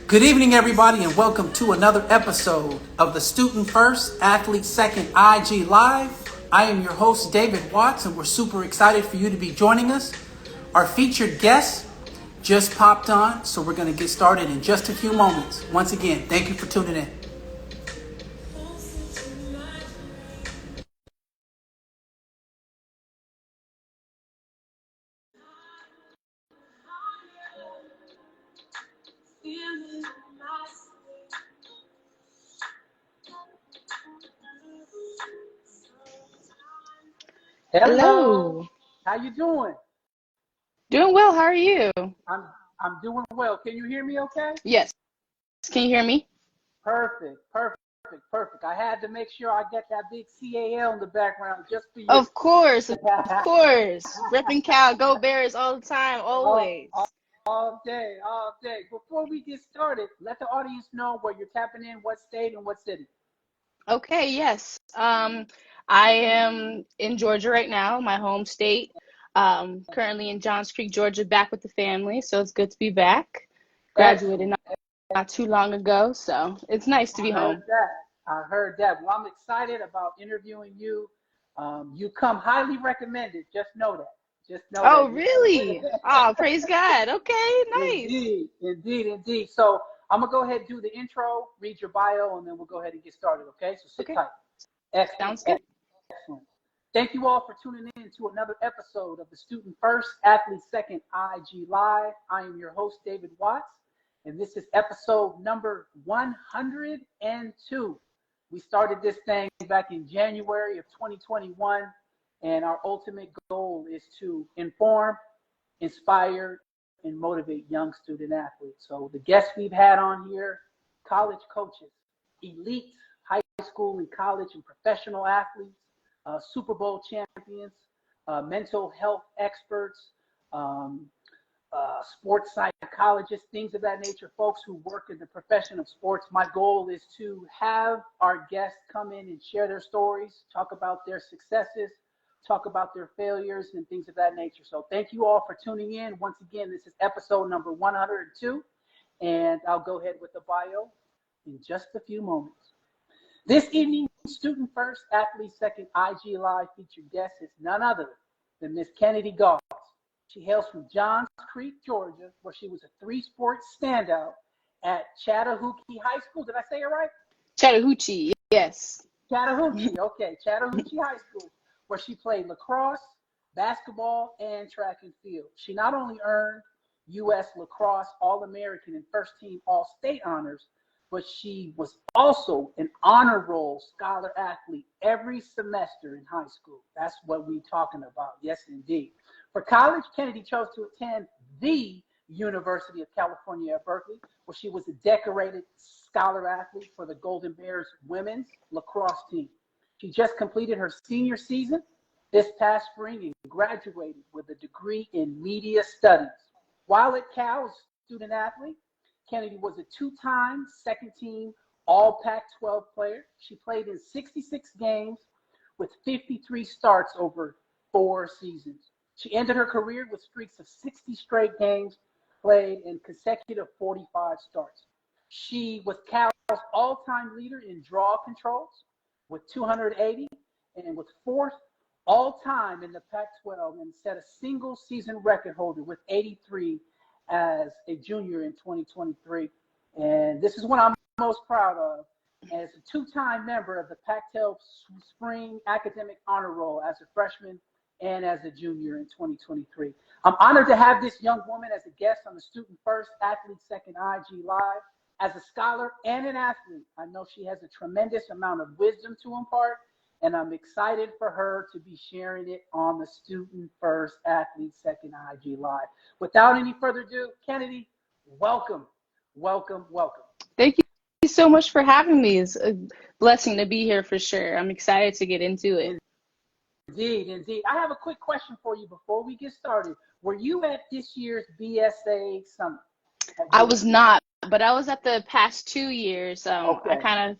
Good evening, everybody, and welcome to another episode of the Student First, Athlete Second IG Live. I am your host, David Watts, and we're super excited for you to be joining us. Our featured guest just popped on, so we're going to get started in just a few moments. Once again, thank you for tuning in. Hello. How you doing? Doing well. How are you? I'm doing well. Can you hear me okay? Yes. Can you hear me? Perfect. I had to make sure I get that big CAL in the background just for you. Of course. Repping Cal, go Bears all the time, always. All day. Before we get started, let the audience know where you're tapping in, what state and what city. Okay, yes. I am in Georgia right now, my home state. Currently in Johns Creek, Georgia, back with the family, so it's good to be back. Graduated not too long ago, so it's nice to be home. I heard that. Well, I'm excited about interviewing you. You come highly recommended. Just know that. Oh, really? Oh, praise God. Okay, nice. Indeed. So I'm going to go ahead and do the intro, read your bio, and then we'll go ahead and get started, okay? So sit tight. Excellent. Sounds good. Excellent. Thank you all for tuning in to another episode of the Student First, Athlete Second IG Live. I am your host, David Watts, and this is episode number 102. We started this thing back in January of 2021, and our ultimate goal is to inform, inspire, and motivate young student athletes. So the guests we've had on here, college coaches, elite high school and college and professional athletes, Super Bowl champions, mental health experts, sports psychologists, things of that nature, folks who work in the profession of sports. My goal is to have our guests come in and share their stories, talk about their successes, talk about their failures and things of that nature. So thank you all for tuning in. Once again, this is episode number 102, and I'll go ahead with the bio in just a few moments. This evening, Student First, Athlete Second IG Live featured guest is none other than Miss Kennedy Goss. She hails from Johns Creek, Georgia, where she was a three-sport standout at Chattahoochee High School. Did I say it right? Chattahoochee, yes. Chattahoochee High School, where she played lacrosse, basketball, and track and field. She not only earned U.S. Lacrosse All-American and First-Team All-State honors, but she was also an honor roll scholar athlete every semester in high school. That's what we're talking about. Yes, indeed. For college, Kennedy chose to attend the University of California at Berkeley, where she was a decorated scholar athlete for the Golden Bears women's lacrosse team. She just completed her senior season this past spring and graduated with a degree in media studies. While at Cal, as a student athlete, Kennedy was a two-time second-team All-Pac-12 player. She played in 66 games with 53 starts over 4 seasons. She ended her career with streaks of 60 straight games played and consecutive 45 starts. She was Cal's all-time leader in draw controls with 280 and was fourth all-time in the Pac-12 and set a single-season record holder with 83 as a junior in 2023. And this is what I'm most proud of as a two-time member of the Pac-12 Spring Academic Honor Roll as a freshman and as a junior in 2023. I'm honored to have this young woman as a guest on the Student First, Athlete Second IG Live. As a scholar and an athlete, I know she has a tremendous amount of wisdom to impart, and I'm excited for her to be sharing it on the Student First, Athlete Second IG Live. Without any further ado, Kennedy, welcome. Thank you so much for having me. It's a blessing to be here for sure. I'm excited to get into it. Indeed. I have a quick question for you before we get started. Were you at this year's BSA Summit? I was not, but I was at the past 2 years. Okay. I kind of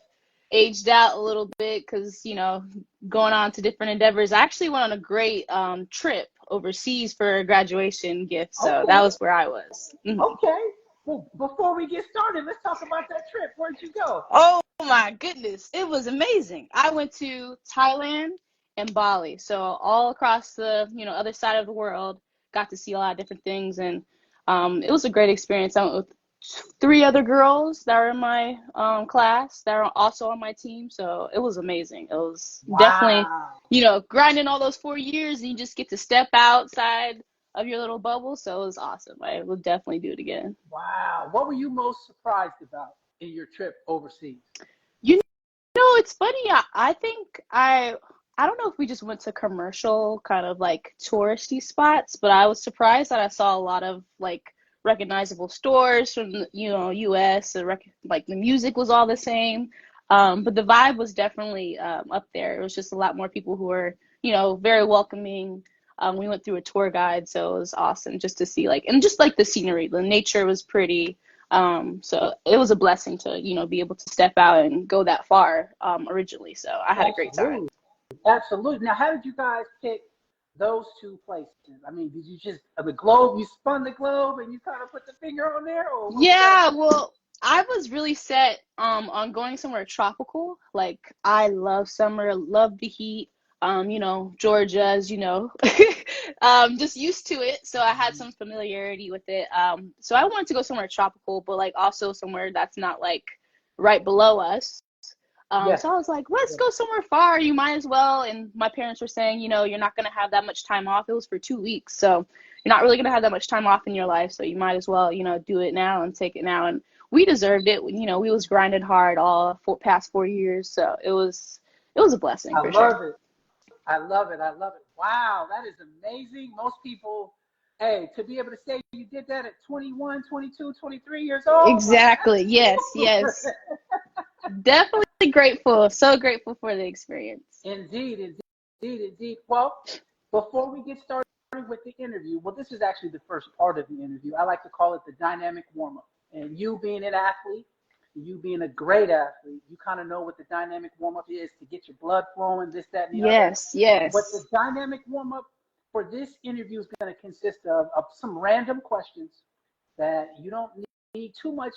aged out a little bit because, going on to different endeavors. I actually went on a great trip overseas for a graduation gift, so that was where I was. Okay. Well, before we get started, let's talk about that trip. Where'd you go? Oh my goodness, it was amazing. I went to Thailand and Bali, so all across the other side of the world. Got to see a lot of different things, and it was a great experience. I went with three other girls that were in my class that are also on my team, so it was amazing. It was definitely, Wow. grinding all those 4 years, and you just get to step outside of your little bubble, so it was awesome. I would definitely do it again. Wow. What were you most surprised about in your trip overseas? You it's funny. I think I don't know if we just went to commercial kind of like touristy spots, but I was surprised that I saw a lot of like recognizable stores from the, US. Like the music was all the same, but the vibe was definitely up there. It was just a lot more people who were very welcoming. We went through a tour guide, so it was awesome just to see and just like the scenery, the nature was pretty. So it was a blessing to, be able to step out and go that far, originally. So I had a great time. Absolutely. Absolutely. Now, how did you guys pick those two places? I mean, did you just, the globe, you spun the globe and you kind of put the finger on there? Or what was Yeah, that? well, I was really set, on going somewhere tropical. Like I love summer, love the heat. Georgia, as you know, just used to it. So I had some familiarity with it. So I wanted to go somewhere tropical, but like also somewhere that's not like right below us. Yes. So I was like, let's Yes. go somewhere far. You might as well. And my parents were saying, you're not going to have that much time off. It was for 2 weeks. So you're not really going to have that much time off in your life. So you might as well, do it now and take it now. And we deserved it. We was grinded hard all past 4 years. So it was a blessing I for sure. love it. I love it. I love it. Wow, that is amazing. Most people, hey, to be able to say you did that at 21, 22, 23 years old, like Exactly. Yes, yes. that's Definitely grateful. So grateful for the experience. indeed, indeed. Well, before we get started with the interview, well, this is actually the first part of the interview. I like to call it the dynamic warm-up. And you being an athlete, you being a great athlete, you kind of know what the dynamic warm-up is to get your blood flowing, this, that, and the other. Yes, What the yes. dynamic warm-up for this interview is going to consist of some random questions that you don't need too much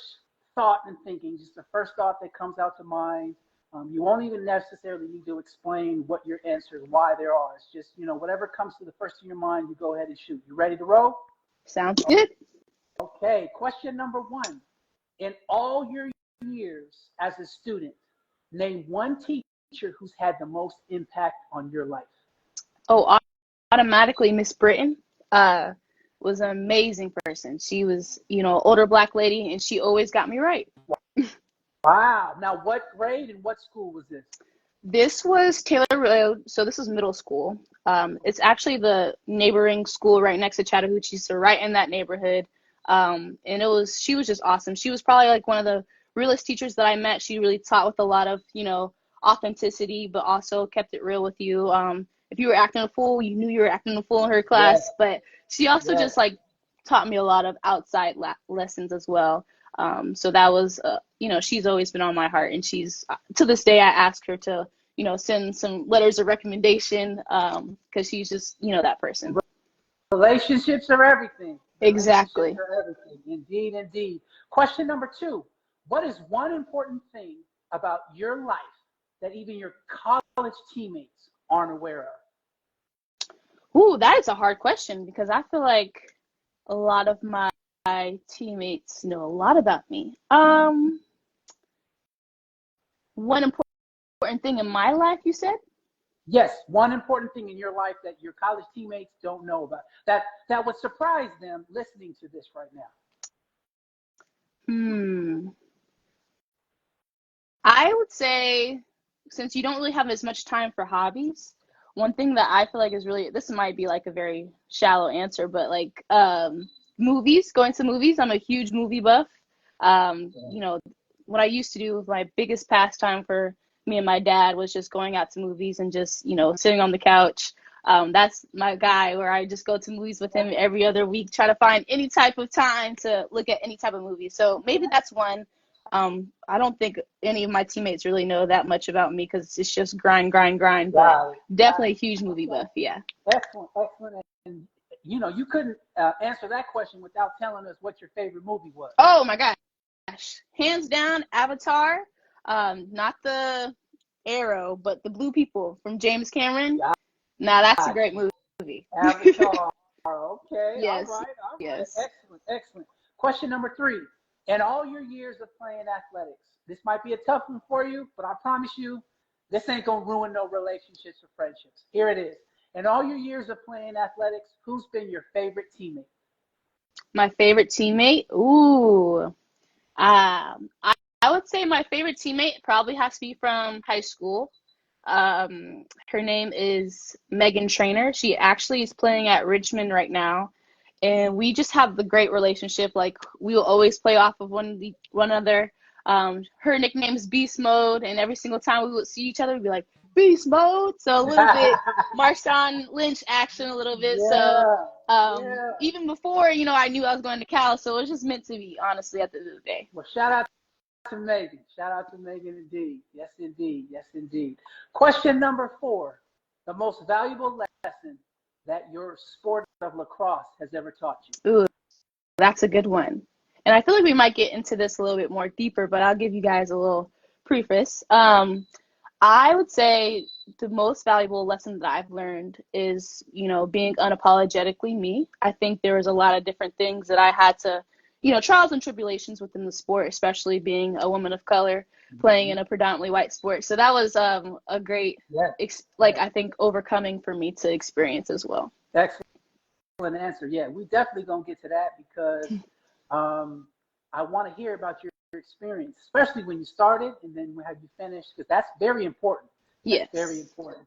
thought and thinking, just the first thought that comes out to mind. You won't even necessarily need to explain what your answers, why there are. It's just, whatever comes to the first of your mind, you go ahead and shoot. You ready to roll? Sounds good. Okay, question number one. In all your years as a student, name one teacher who's had the most impact on your life. Oh, automatically Miss Britton was an amazing person. She was, older black lady, and she always got me right. Wow. Now, what grade and what school was this? This was Taylor Road, so this was middle school. It's actually the neighboring school right next to Chattahoochee, so right in that neighborhood. And she was just awesome. She was probably like one of the realest teachers that I met. She really taught with a lot of, authenticity, but also kept it real with you. If you were acting a fool, you knew you were acting a fool in her Yes, class, but she also yes. just like taught me a lot of outside lessons as well. So that was, she's always been on my heart, and she's, to this day, I ask her to, send some letters of recommendation, because she's just, that person. Relationships are everything. Relationships Exactly. are everything. Indeed, indeed. Question number two. What is one important thing about your life that even your college teammates aren't aware of? Ooh, that is a hard question, because I feel like a lot of my teammates know a lot about me. One important thing in my life, you said? Yes, one important thing in your life that your college teammates don't know about. That would surprise them listening to this right now. Hmm. I would say, since you don't really have as much time for hobbies, one thing that I feel like is really, this might be like a very shallow answer, but like, movies, going to movies. I'm a huge movie buff. What I used to do, my biggest pastime for me and my dad was just going out to movies and just, sitting on the couch. That's my guy, where I just go to movies with him every other week, try to find any type of time to look at any type of movie. So maybe that's one. I don't think any of my teammates really know that much about me, because it's just grind, grind, grind. But Got it. Got definitely a it. huge movie Okay. buff. Yeah. Excellent, excellent. And you couldn't answer that question without telling us what your favorite movie was. Oh my gosh. Hands down, Avatar. Not the Arrow, but the Blue People from James Cameron. Now that's a great movie. Avatar. Okay. Yes. All right. Yes. Excellent. Question number 3. In all your years of playing athletics, this might be a tough one for you, but I promise you, this ain't going to ruin no relationships or friendships. Here it is. In all your years of playing athletics, who's been your favorite teammate? My favorite teammate? Ooh. I would say my favorite teammate probably has to be from high school. Her name is Megan Trainer. She actually is playing at Richmond right now, and we just have the great relationship. Like we will always play off of one another. Her nickname is Beast Mode, and every single time we would see each other, we'd be like Beast Mode. So a little bit Marshawn Lynch action, a little bit. Even before I knew I was going to Cal, so it was just meant to be. Honestly, at the end of the day. Well, shout out to Megan. Shout out to Megan indeed. Yes, indeed. Question number 4. The most valuable lesson that your sport of lacrosse has ever taught you. Ooh, that's a good one. And I feel like we might get into this a little bit more deeper, but I'll give you guys a little preface. I would say the most valuable lesson that I've learned is, being unapologetically me. I think there was a lot of different things that I had to, trials and tribulations within the sport, especially being a woman of color playing in a predominantly white sport. So that was a great, I think, overcoming for me to experience as well. Excellent answer. Yeah, we definitely going to get to that because I want to hear about your experience, especially when you started and then when you finished, because that's very important. Yes. Very important.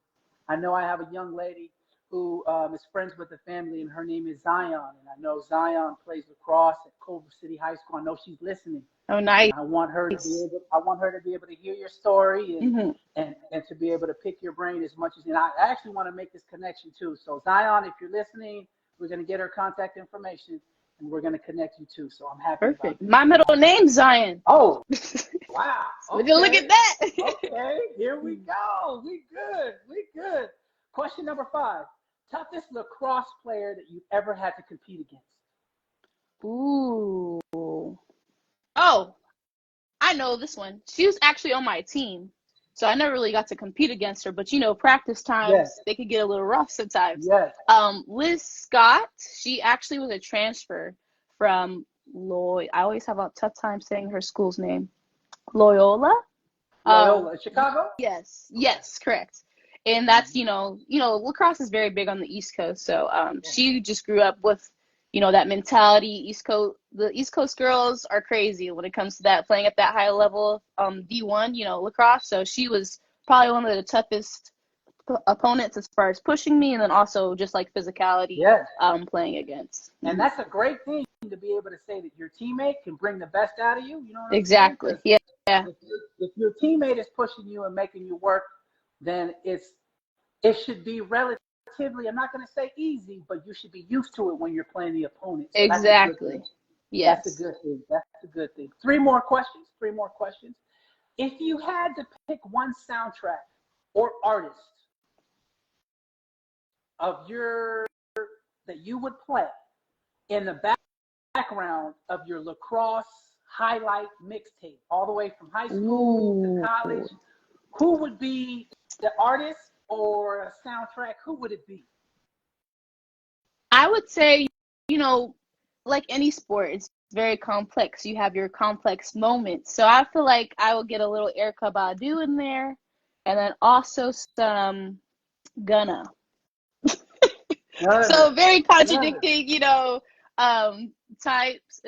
I know I have a young lady who is friends with the family, and her name is Zion. And I know Zion plays lacrosse at Culver City High School. I know she's listening. Oh, nice. And I want her to be able to hear your story and to be able to pick your brain as much as. And I actually want to make this connection too. So Zion, if you're listening, we're going to get her contact information. And we're going to connect you too. So I'm happy. Perfect. My middle name's Zion. Oh, wow. Okay. Look at that. Okay, here we go. We good. Question number 5. Toughest lacrosse player that you've ever had to compete against? Ooh. Oh, I know this one. She was actually on my team. So I never really got to compete against her, but practice times, they could get a little rough sometimes. Yes. Liz Scott, she actually was a transfer from I always have a tough time saying her school's name. Loyola, Chicago? Yes, correct. And that's, lacrosse is very big on the East Coast. So she just grew up with, that mentality. The East Coast girls are crazy when it comes to that, playing at that high level, D1, lacrosse. So she was probably one of the toughest opponents as far as pushing me, and then also just like physicality, playing against. And that's a great thing to be able to say that your teammate can bring the best out of you. You know what exactly. I'm saying? Yeah. If your teammate is pushing you and making you work, then it should be relatively, I'm not going to say easy, but you should be used to it when you're playing the opponent. So exactly. Yes. That's a good thing. 3 more questions. If you had to pick one soundtrack or artist that you would play in the background of your lacrosse highlight mixtape, all the way from high school to college, who would be the artist or a soundtrack? Who would it be? I would say, like any sport, it's very complex. You have your complex moments. So I feel like I will get a little Erykah Badu in there, and then also some Gunna. So very contradicting, types,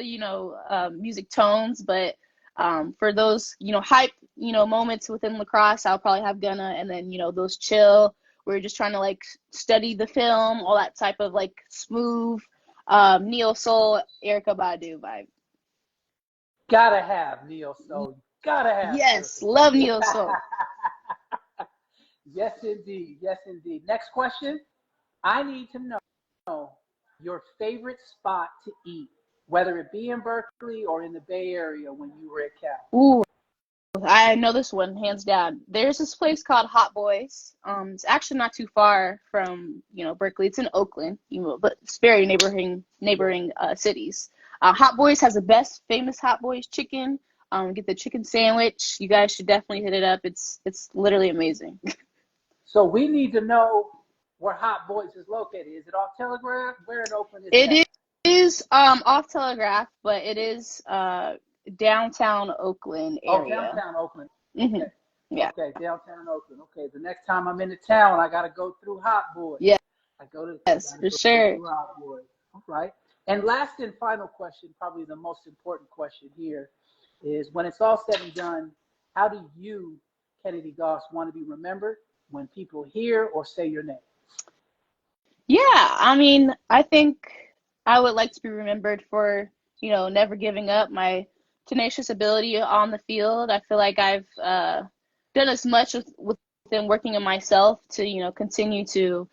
music tones, but for those, hype, moments within lacrosse, I'll probably have Gunna, and then, those chill, we're just trying to like study the film, all that type of like smooth, neo soul, Erykah Badu vibe. Gotta have neo soul. Gotta have. Yes, love neo soul. Yes, indeed. Next question. I need to know your favorite spot to eat, whether it be in Berkeley or in the Bay Area when you were at Cal. Ooh, I know this one hands down. There's this place called Hot Boys. It's actually not too far from, Berkeley. It's in Oakland, but it's very neighboring cities. Hot Boys has the best famous Hot Boys chicken. Get the chicken sandwich. You guys should definitely hit it up. It's literally amazing. So we need to know where Hot Boys is located. Is it off Telegraph? Where in Oakland is that? It is off Telegraph, but it is downtown Oakland Oh, area. downtown Oakland. Hmm. Okay. Yeah. Okay, downtown Oakland. Okay, the next time I'm in the town, I got to go through Hot Boys. Yeah. I gotta Yes, for go sure. through Hot Boys. All right. And last and final question, probably the most important question here, is when it's all said and done, how do you, Kennedy Goss, want to be remembered when people hear or say your name? Yeah, I mean, I think I would like to be remembered for, never giving up, my tenacious ability on the field. I feel like I've done as much within working in myself to, continue to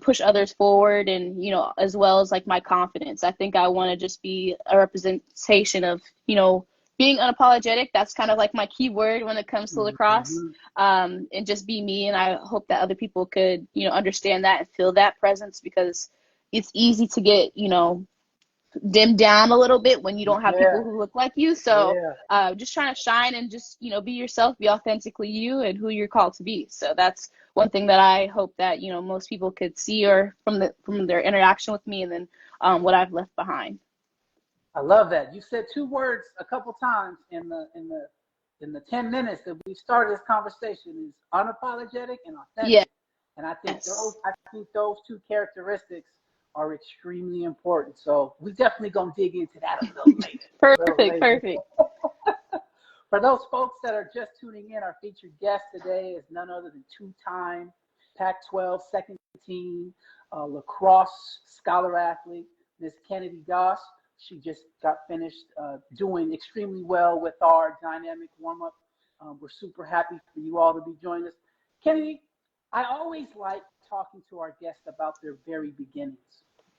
push others forward and, as well as like my confidence. I think I want to just be a representation of, being unapologetic. That's kind of like my key word when it comes to lacrosse, Mm-hmm. and just be me. And I hope that other people could, understand that and feel that presence, because it's easy to get, dimmed down a little bit when you don't have Yeah, people who look like you. So yeah. just trying to shine and just, be yourself, be authentically you and who you're called to be. So that's one thing that I hope that, most people could see, or from their interaction with me, and then what I've left behind. I love that. You said two words a couple times in the 10 minutes that we started this conversation, is unapologetic and authentic. Yes. And I think those two characteristics are extremely important. So we definitely gonna dig into that a little later. Perfect. For those folks that are just tuning in, our featured guest today is none other than two-time Pac-12 second team lacrosse scholar athlete, Miss Kennedy Goss. She just got finished doing extremely well with our dynamic warm-up. We're super happy for you all to be joining us. Kennedy, I always like talking to our guests about their very beginnings,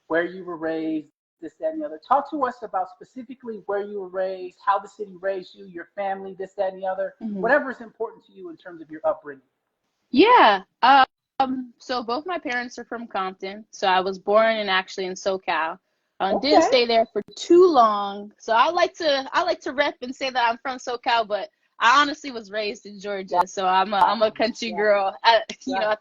where you were raised, this, that, and the other. Talk to us about specifically where you were raised, how the city raised you, your family, this, that, and the other, whatever is important to you in terms of your upbringing. Yeah. So both my parents are from Compton. So I was born in SoCal. Didn't Okay. stay there for too long. So I like to rep and say that I'm from SoCal, but I honestly was raised in Georgia. So I'm a country girl at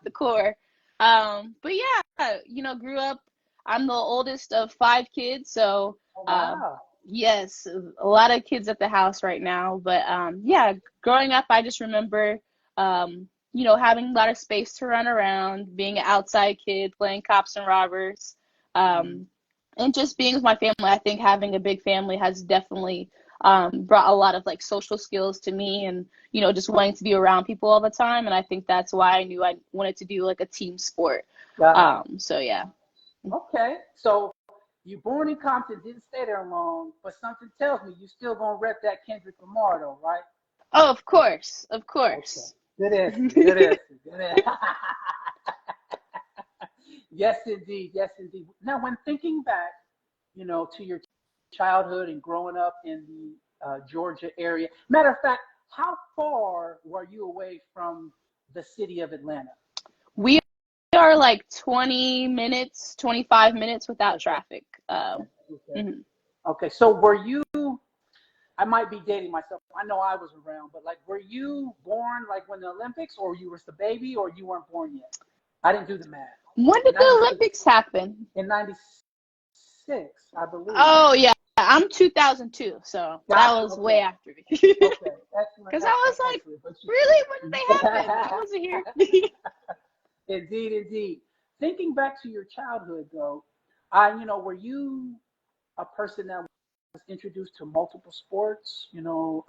the core. But yeah, grew up. I'm the oldest of 5 kids, so Oh, uh, wow. yes, a lot of kids at the house right now. But yeah, growing up, I just remember having a lot of space to run around, being an outside kid, playing cops and robbers, and just being with my family. I think having a big family has definitely brought a lot of like social skills to me, and just wanting to be around people all the time. And I think that's why I knew I wanted to do like a team sport. So yeah. Okay. So you born in Compton, didn't stay there long, but something tells me you still gonna rep that Kendrick Lamar though, right? Oh, of course, Okay. Good answer. Good answer. Good answer. Yes, indeed. Yes, indeed. Now, when thinking back, to your childhood and growing up in the Georgia area, matter of fact, how far were you away from the city of Atlanta? We are like 20 minutes, 25 minutes without traffic. Okay. Mhm. Okay. So were you? I might be dating myself. I know I was around, but like, were you born like when the Olympics, or you were the baby, or you weren't born yet? I didn't do the math. When In did the 96, Olympics happen? in 96, I believe. Oh yeah, I'm 2002, so that Gotcha. was way Okay. after me. Okay. Excellent. Because I was Excellent. like, Excellent. But really, when did they happen? I wasn't here. indeed, indeed. Thinking back to your childhood, though, were you a person that was introduced to multiple sports?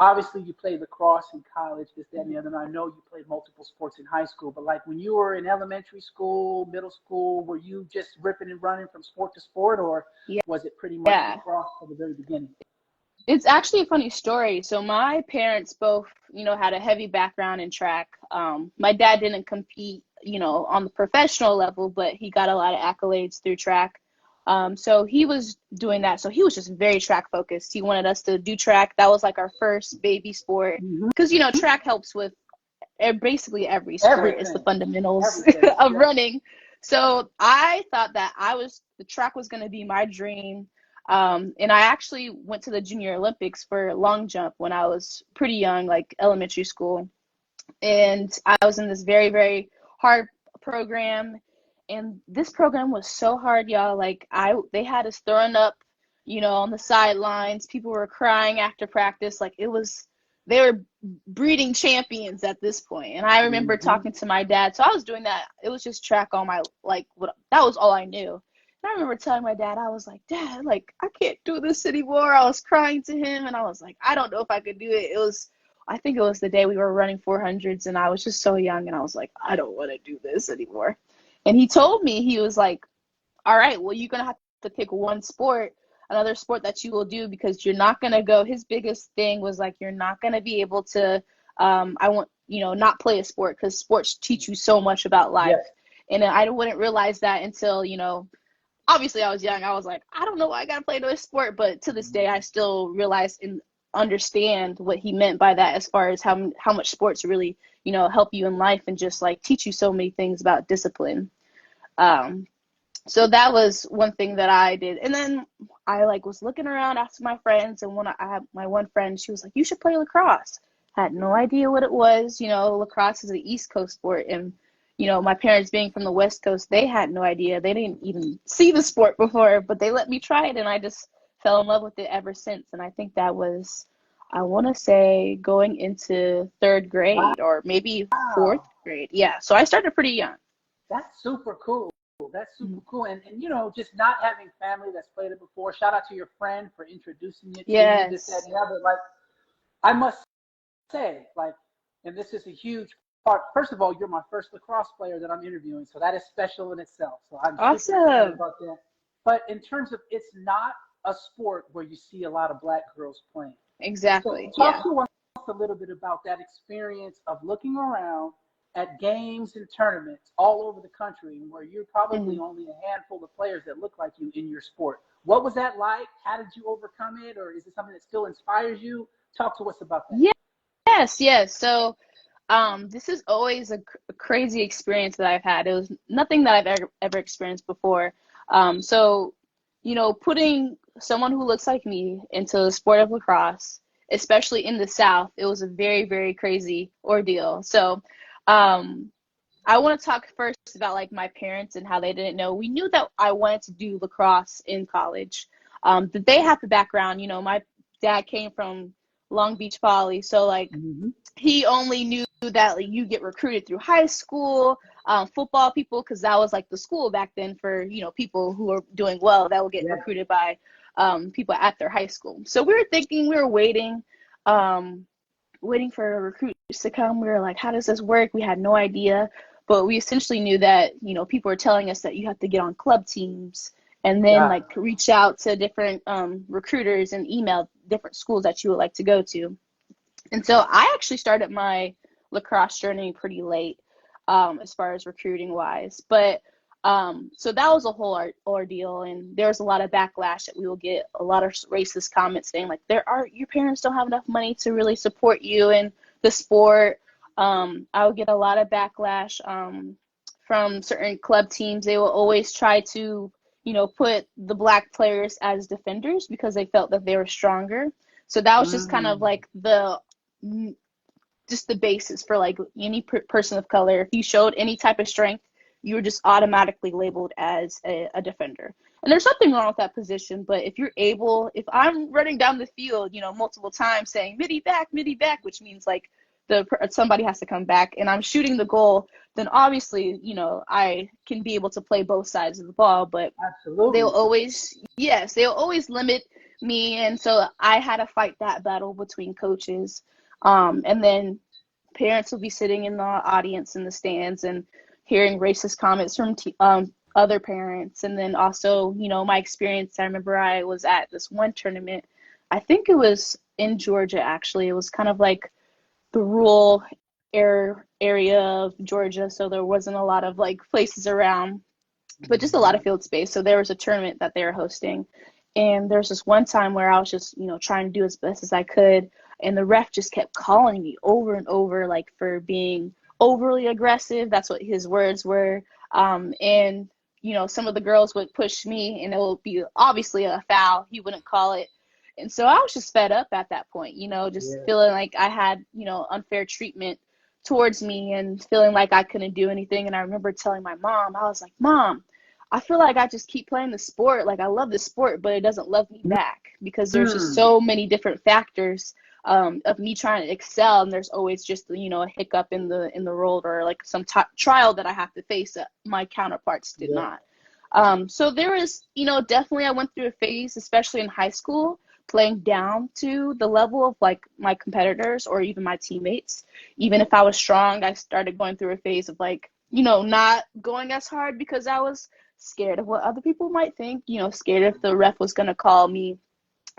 Obviously you played lacrosse in college, this, that, and the other. And I know you played multiple sports in high school, but like when you were in elementary school, middle school, were you just ripping and running from sport to sport, or was it pretty much Yeah. lacrosse from the very beginning? It's actually a funny story. So my parents both, had a heavy background in track. My dad didn't compete, on the professional level, but he got a lot of accolades through track. So he was doing that. So he was just very track focused. He wanted us to do track. That was like our first baby sport. Mm-hmm. Because, track helps with basically every sport. It's the Everything. fundamentals Everything. of Yep. running. So I thought that the track was going to be my dream. And I actually went to the Junior Olympics for long jump when I was pretty young, like elementary school. And I was in this very, very hard program. And this program was so hard, y'all. Like they had us throwing up, on the sidelines. People were crying after practice. Like they were breeding champions at this point. And I remember Mm-hmm. talking to my dad. So I was doing that. It was just track all my, that was all I knew. And I remember telling my dad, I was like, Dad, like, I can't do this anymore. I was crying to him. And I was like, I don't know if I could do it. I think it was the day we were running 400s, and I was just so young, and I was like, I don't want to do this anymore. And he told me, he was like, all right, well, you're going to have to pick another sport that you will do, because you're not going to go. His biggest thing was like, you're not going to be able to, not play a sport, because sports teach you so much about life. Yes. And I wouldn't realize that until, obviously I was young. I was like, I don't know why I got to play another sport. But to this day, I still realize and understand what he meant by that, as far as how much sports really, help you in life and just like teach you so many things about discipline. So that was one thing that I did. And then I was looking around, asking my friends, and when I had my one friend, she was like, you should play lacrosse. Had no idea what it was. Lacrosse is an East Coast sport, and my parents being from the West Coast, they had no idea. They didn't even see the sport before, but they let me try it, and I just fell in love with it ever since. And I think that was, I want to say, going into third grade or maybe fourth Wow. grade. Yeah, so I started pretty young. That's super cool. That's super cool. And just not having family that's played it before. Shout out to your friend for introducing it to you. This, that, Yes. and the other. Like, I must say, and this is a huge part. First of all, you're my first lacrosse player that I'm interviewing, so that is special in itself. So I'm super excited Awesome. about that. But in terms of, it's not a sport where you see a lot of black girls playing. So Exactly. talk Yeah. to us a little bit about that experience of looking around at games and tournaments all over the country, where you're probably Mhm. only a handful of players that look like you in your sport. What was that like? How did you overcome it? Or is it something that still inspires you? Talk to us about that. Yes, yes. So, this is always a crazy experience that I've had. It was nothing that I've ever experienced before. So, putting someone who looks like me into the sport of lacrosse, especially in the South, it was a very, very crazy ordeal. So, um, I want to talk first about my parents and how they didn't know. We knew that I wanted to do lacrosse in college. But they have the background. My dad came from Long Beach Poly, so Mm-hmm. he only knew that you get recruited through high school football people, because that was the school back then for people who are doing well, that will get Yeah. recruited by people at their high school. So we were thinking, we were um, waiting for recruits to come. We were like, how does this work? We had no idea, but we essentially knew that people were telling us that you have to get on club teams and then Got reach out to different recruiters and email different schools that you would like to go to. And so I actually started my lacrosse journey pretty late, as far as recruiting wise. But so that was a whole ordeal, and there was a lot of backlash that we will get, a lot of racist comments saying your parents don't have enough money to really support you in the sport. I would get a lot of backlash from certain club teams. They will always try to put the black players as defenders because they felt that they were stronger. So that was just kind of mm. the basis for any person of color. If you showed any type of strength, you were just automatically labeled as a defender. And there's nothing wrong with that position, but if I'm running down the field, multiple times saying midi back, which means somebody has to come back, and I'm shooting the goal, then obviously, I can be able to play both sides of the ball. But they'll Absolutely. always, yes, they'll always limit me. And so I had to fight that battle between coaches. And then parents will be sitting in the audience in the stands and hearing racist comments from other parents. And then also, my experience, I remember I was at this one tournament. I think it was in Georgia, actually. It was kind of like the rural area of Georgia. So there wasn't a lot of places around. but just a lot of field space. So there was a tournament that they were hosting. And there's this one time where I was just, trying to do as best as I could. And the ref just kept calling me over and over, like for being overly aggressive. That's what his words were. And, some of the girls would push me and it would be obviously a foul. He wouldn't call it. And so I was just fed up at that point, just feeling like I had, unfair treatment towards me and feeling like I couldn't do anything. And I remember telling my mom, I was like, Mom, I feel like I just keep playing the sport. Like I love the sport, but it doesn't love me back because there's just so many different factors of me trying to excel. And there's always just, a hiccup in the role or like some trial that I have to face that my counterparts did not. So there was, definitely I went through a phase, especially in high school, playing down to the level of like my competitors or even my teammates. Even if I was strong, I started going through a phase of like, not going as hard because I was scared of what other people might think, scared if the ref was going to call me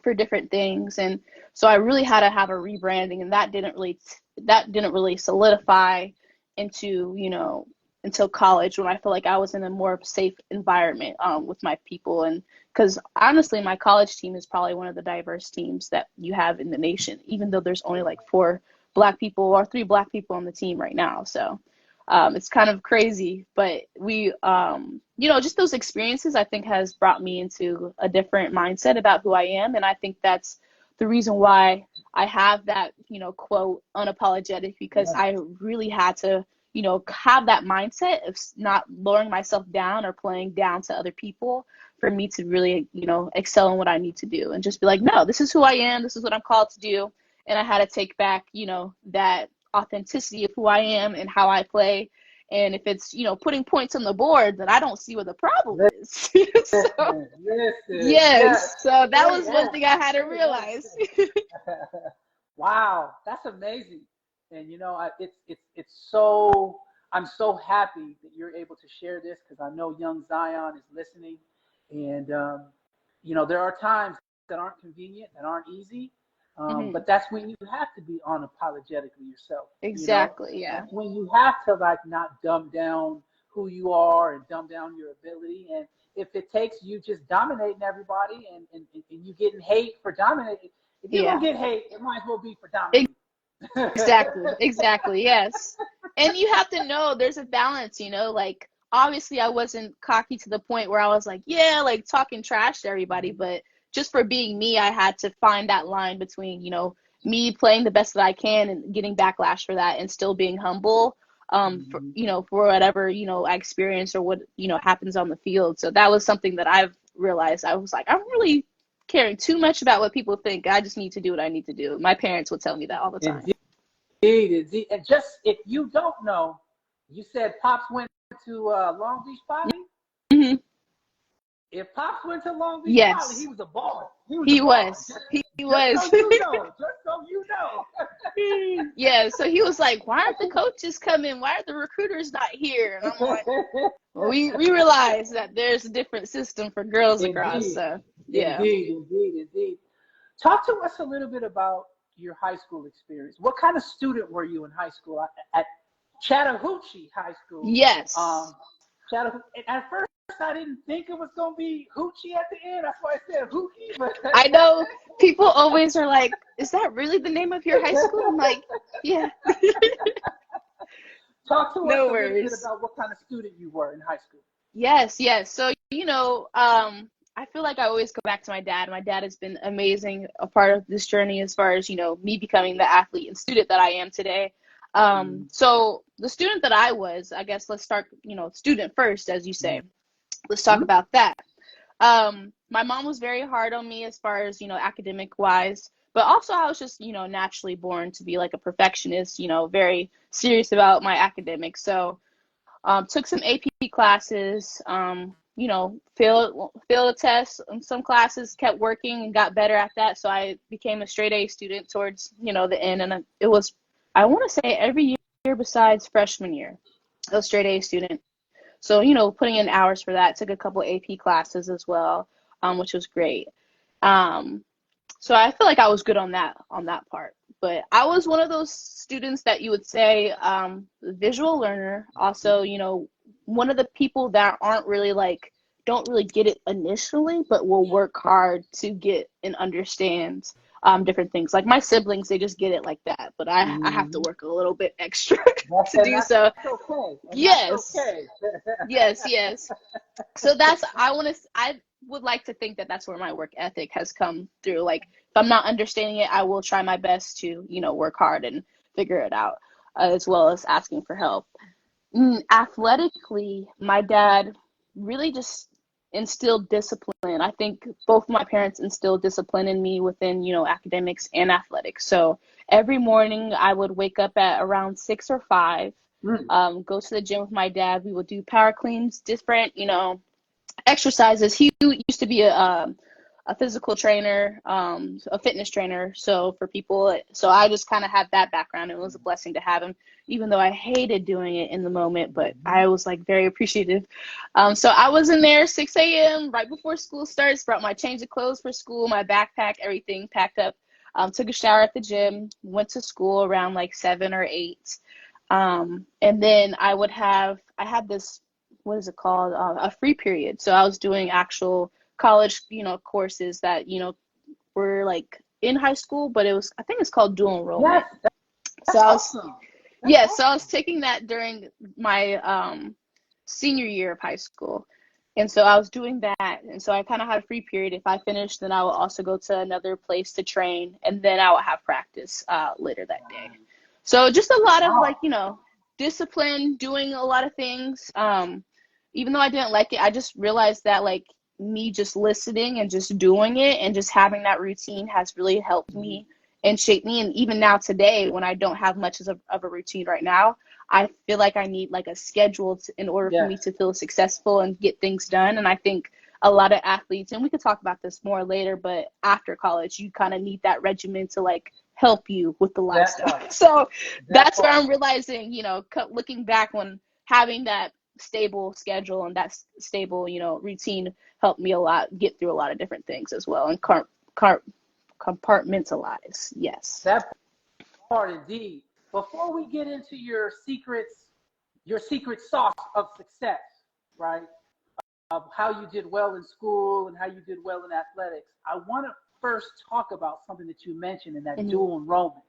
for different things. And so I really had to have a rebranding, and that didn't really solidify into, until college, when I feel like I was in a more safe environment with my people. And because honestly, my college team is probably one of the diverse teams that you have in the nation, even though there's only like 4 Black people or 3 Black people on the team right now. So it's kind of crazy, but we, just those experiences I think has brought me into a different mindset about who I am. And I think that's the reason why I have that, quote, unapologetic, because I really had to, have that mindset of not lowering myself down or playing down to other people for me to really, excel in what I need to do and just be like, no, this is who I am. This is what I'm called to do. And I had to take back, that authenticity of who I am and how I play. And if it's, putting points on the board, then I don't see what the problem is. So, yes. So that was one thing I had to realize. Wow, that's amazing. And it's so, I'm so happy that you're able to share this, because I know young Zion is listening. And there are times that aren't convenient, that aren't easy. But that's when you have to be unapologetically yourself. Exactly. Yeah. That's when you have to like not dumb down who you are and dumb down your ability. And if it takes you just dominating everybody and you getting hate for dominating, if you're gonna get hate, it might as well be for dominating. Exactly. Yes. And you have to know there's a balance, like obviously I wasn't cocky to the point where I was like, like talking trash to everybody, but just for being me, I had to find that line between, me playing the best that I can and getting backlash for that and still being humble, for whatever, I experience or what, happens on the field. So that was something that I've realized. I was like, I'm really caring too much about what people think. I just need to do what I need to do. My parents would tell me that all the time. Indeed. And just, if you don't know, you said Pops went to Long Beach Poly? Mm-hmm. If Pops went to Long Beach Poly, he was a baller. He was. Just so you know. Yeah, so he was like, why aren't the coaches coming? Why are the recruiters not here? And I'm like, well, we realize that there's a different system for girls lacrosse. So, yeah. Indeed. Talk to us a little bit about your high school experience. What kind of student were you in high school? At Chattahoochee High School. Yes. At first, I didn't think it was going to be hoochie at the end. That's why I said hoochie. But I know people always are like, is that really the name of your high school? I'm like, yeah. Talk to us a little bit about what kind of student you were in high school. Yes. So, I feel like I always go back to my dad. My dad has been amazing, a part of this journey as far as, me becoming the athlete and student that I am today. So the student that I was, I guess let's start, student first, as you say. Let's talk about that. My mom was very hard on me as far as, academic wise, but also I was just, naturally born to be like a perfectionist, very serious about my academics. So, took some AP classes, failed a test in some classes, kept working and got better at that. So I became a straight A student towards, the end. And it was, I want to say every year besides freshman year, I was straight A student. So, putting in hours for that, took a couple AP classes as well, which was great. So I feel like I was good on that part. But I was one of those students that you would say visual learner. Also, one of the people that aren't really like don't really get it initially, but will work hard to get and understand different things. Like my siblings, they just get it like that, but I have to work a little bit extra to do so. That's okay. And Yes, that's okay. yes. So I would like to think that that's where my work ethic has come through. Like if I'm not understanding it, I will try my best to, work hard and figure it out, as well as asking for help. Athletically, my dad really just instilled discipline. I think both my parents instilled discipline in me within, academics and athletics. So every morning I would wake up at around 6 or 5, go to the gym with my dad. We would do power cleans, different, exercises. He used to be a physical trainer, a fitness trainer. So for people, so I just kind of had that background. It was a blessing to have him, even though I hated doing it in the moment, but I was like very appreciative. So I was in there 6 a.m. right before school starts, brought my change of clothes for school, my backpack, everything packed up, took a shower at the gym, went to school around like 7 or 8. And then I had this, what is it called? A free period. So I was doing actual college, courses that, were like in high school, but I think it's called dual enrollment. Yes, that's So awesome. So I was taking that during my senior year of high school. And so I was doing that. And so I kind of had a free period. If I finished, then I would also go to another place to train. And then I would have practice later that day. So just a lot of like, discipline, doing a lot of things. Even though I didn't like it, I just realized that like me just listening and just doing it and just having that routine has really helped me and shaped me. And even now today, when I don't have much of a routine right now, I feel like I need like a schedule in order for me to feel successful and get things done. And I think a lot of athletes, and we could talk about this more later, but after college, you kind of need that regimen to like help you with the lifestyle. So that's where I'm realizing, looking back when having that stable schedule and that stable, routine helped me a lot, get through a lot of different things as well, and compartmentalize. Yes. That part indeed. Before we get into your secret sauce of success, right? Of how you did well in school and how you did well in athletics, I want to first talk about something that you mentioned in that dual enrollment.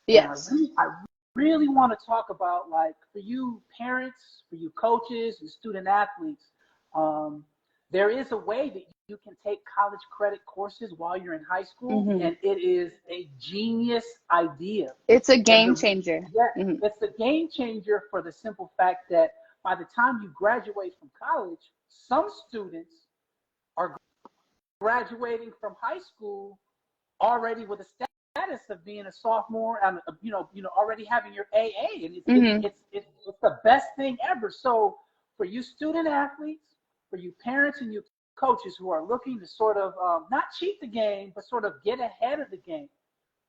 Yes. I really want to talk about, like, for you parents, for you coaches and student athletes, there is a way that you can take college credit courses while you're in high school, and it is a genius idea. It's a game changer. It's a game changer for the simple fact that by the time you graduate from college, some students are graduating from high school already with a status of being a sophomore and already having your AA, and it's the best thing ever. So for you student athletes, for you parents and you coaches who are looking to sort of not cheat the game, but sort of get ahead of the game,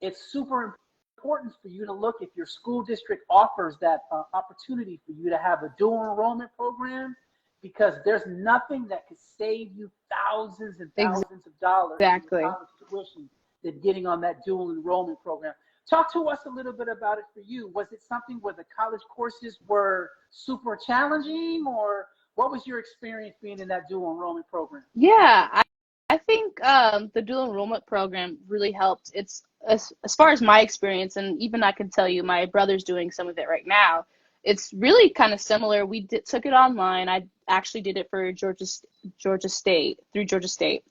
it's super important for you to look if your school district offers that opportunity for you to have a dual enrollment program, because there's nothing that could save you thousands and thousands of dollars in college tuition than getting on that dual enrollment program. Talk to us a little bit about it for you. Was it something where the college courses were super challenging, or what was your experience being in that dual enrollment program? Yeah, I think the dual enrollment program really helped. It's as far as my experience, and even I can tell you my brother's doing some of it right now. It's really kind of similar. We took it online. I actually did it for Georgia State, through Georgia State.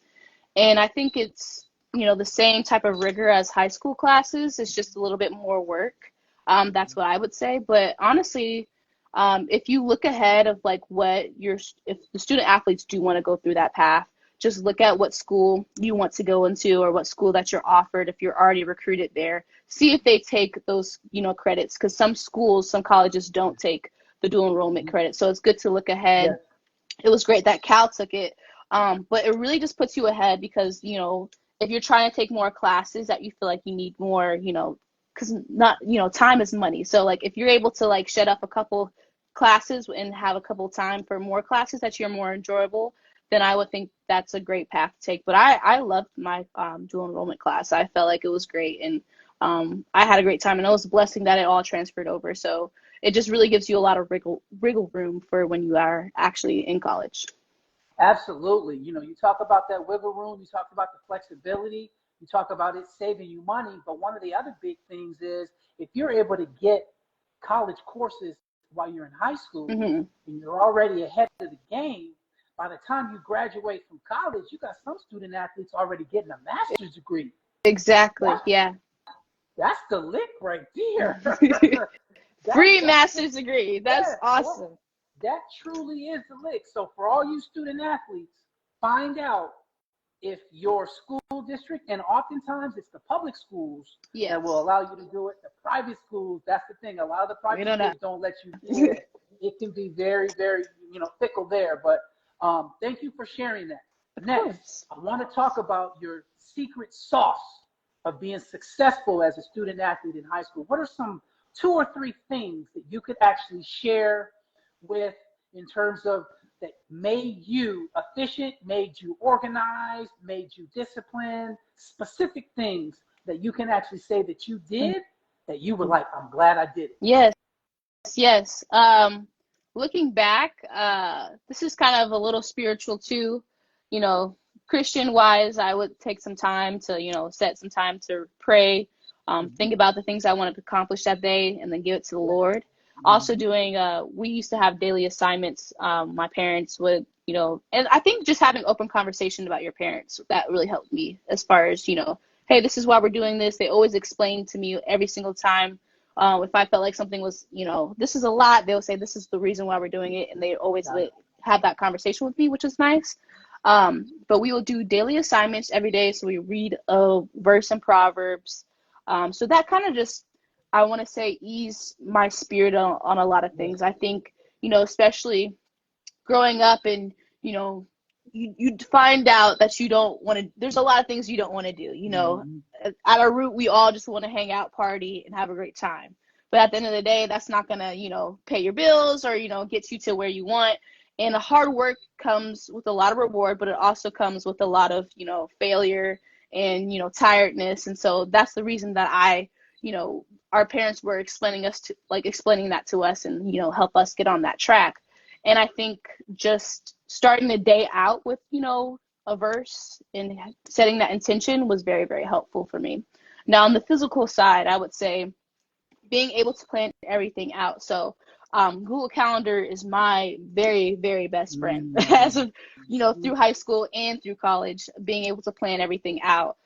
And I think it's, the same type of rigor as high school classes. It's just a little bit more work. That's what I would say. But honestly, if you look ahead of like if the student athletes do want to go through that path, just look at what school you want to go into or what school that you're offered if you're already recruited there. See if they take those, credits, because some colleges don't take the dual enrollment credit. So it's good to look ahead. Yeah. It was great that Cal took it, but it really just puts you ahead because, if you're trying to take more classes that you feel like you need more, because time is money. So like if you're able to like shed up a couple classes and have a couple time for more classes that you're more enjoyable, then I would think that's a great path to take. But I loved my dual enrollment class. I felt like it was great. And I had a great time, and it was a blessing that it all transferred over. So it just really gives you a lot of wriggle room for when you are actually in college. Absolutely. You know, you talk about that wiggle room, you talk about the flexibility, you talk about it saving you money. But one of the other big things is if you're able to get college courses while you're in high school Mm-hmm. and you're already ahead of the game, by the time you graduate from college, you got some student athletes already getting a master's degree. Exactly. That's, Yeah. that's the lick right there. Free That's master's degree. That's yeah, awesome. that truly is the lick. So for all you student athletes, find out if your school district, and oftentimes it's the public schools that will Yes. allow you to do it. The private schools, that's the thing. A lot of the We private don't know. schools don't let you. Yeah, it can be very, very, fickle there. But thank you for sharing that. Of Next, course. I want to talk about your secret sauce of being successful as a student athlete in high school. What are some 2 or 3 things that you could actually share with in terms of that made you efficient, made you organized, made you disciplined, specific things that you can actually say that you did that you were like, I'm glad I did it. Yes. Yes. Looking back, this is kind of a little spiritual too. You know, Christian wise, I would take some time to, set some time to pray, think about the things I wanted to accomplish that day, and then give it to the Lord. Also Mm-hmm. doing, we used to have daily assignments. My parents would, and I think just having open conversation about your parents, that really helped me as far as, hey, this is why we're doing this. They always explain to me every single time. If I felt like something was, this is a lot, they'll say this is the reason why we're doing it, and they always have that conversation with me, which is nice. But we will do daily assignments every day, so we read a verse in Proverbs. So that kind of just, I want to say, ease my spirit on a lot of things. I think, especially growing up and, you find out that you don't want to, there's a lot of things you don't want to do, Mm-hmm. at our root, we all just want to hang out, party, and have a great time. But at the end of the day, that's not going to, pay your bills or, get you to where you want. And the hard work comes with a lot of reward, but it also comes with a lot of, failure and, tiredness. And so that's the reason that our parents were explaining that to us and, help us get on that track. And I think just starting the day out with, a verse and setting that intention was very, very helpful for me. Now, on the physical side, I would say being able to plan everything out. So Google Calendar is my very, very best friend as of, through high school and through college, being able to plan everything out.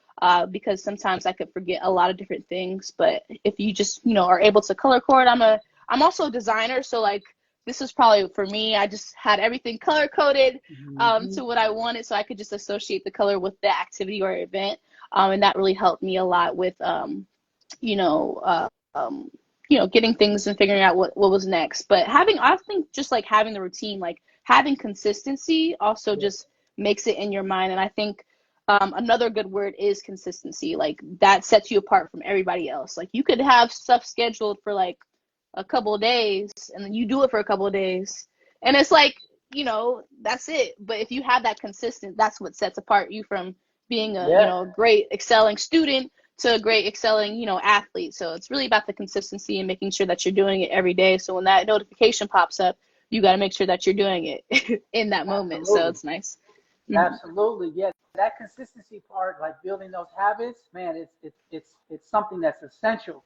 Because sometimes I could forget a lot of different things, but if you just, are able to color code, I'm also a designer. So like, this is probably for me, I just had everything color coded to what I wanted. So I could just associate the color with the activity or event. And that really helped me a lot with, you know, uh, um, getting things and figuring out what was next. But I think just like having the routine, like having consistency also just makes it in your mind. And I think another good word is consistency. Like that sets you apart from everybody else. Like you could have stuff scheduled for like a couple of days and then you do it for a couple of days. And it's like, that's it. But if you have that consistent, that's what sets apart you from being a, Yeah, great excelling student to a great excelling, athlete. So it's really about the consistency and making sure that you're doing it every day. So when that notification pops up, you got to make sure that you're doing it in that moment. So absolutely. it's nice. Mm-hmm. Absolutely. Yeah. That consistency part, like building those habits, man, it's something that's essential.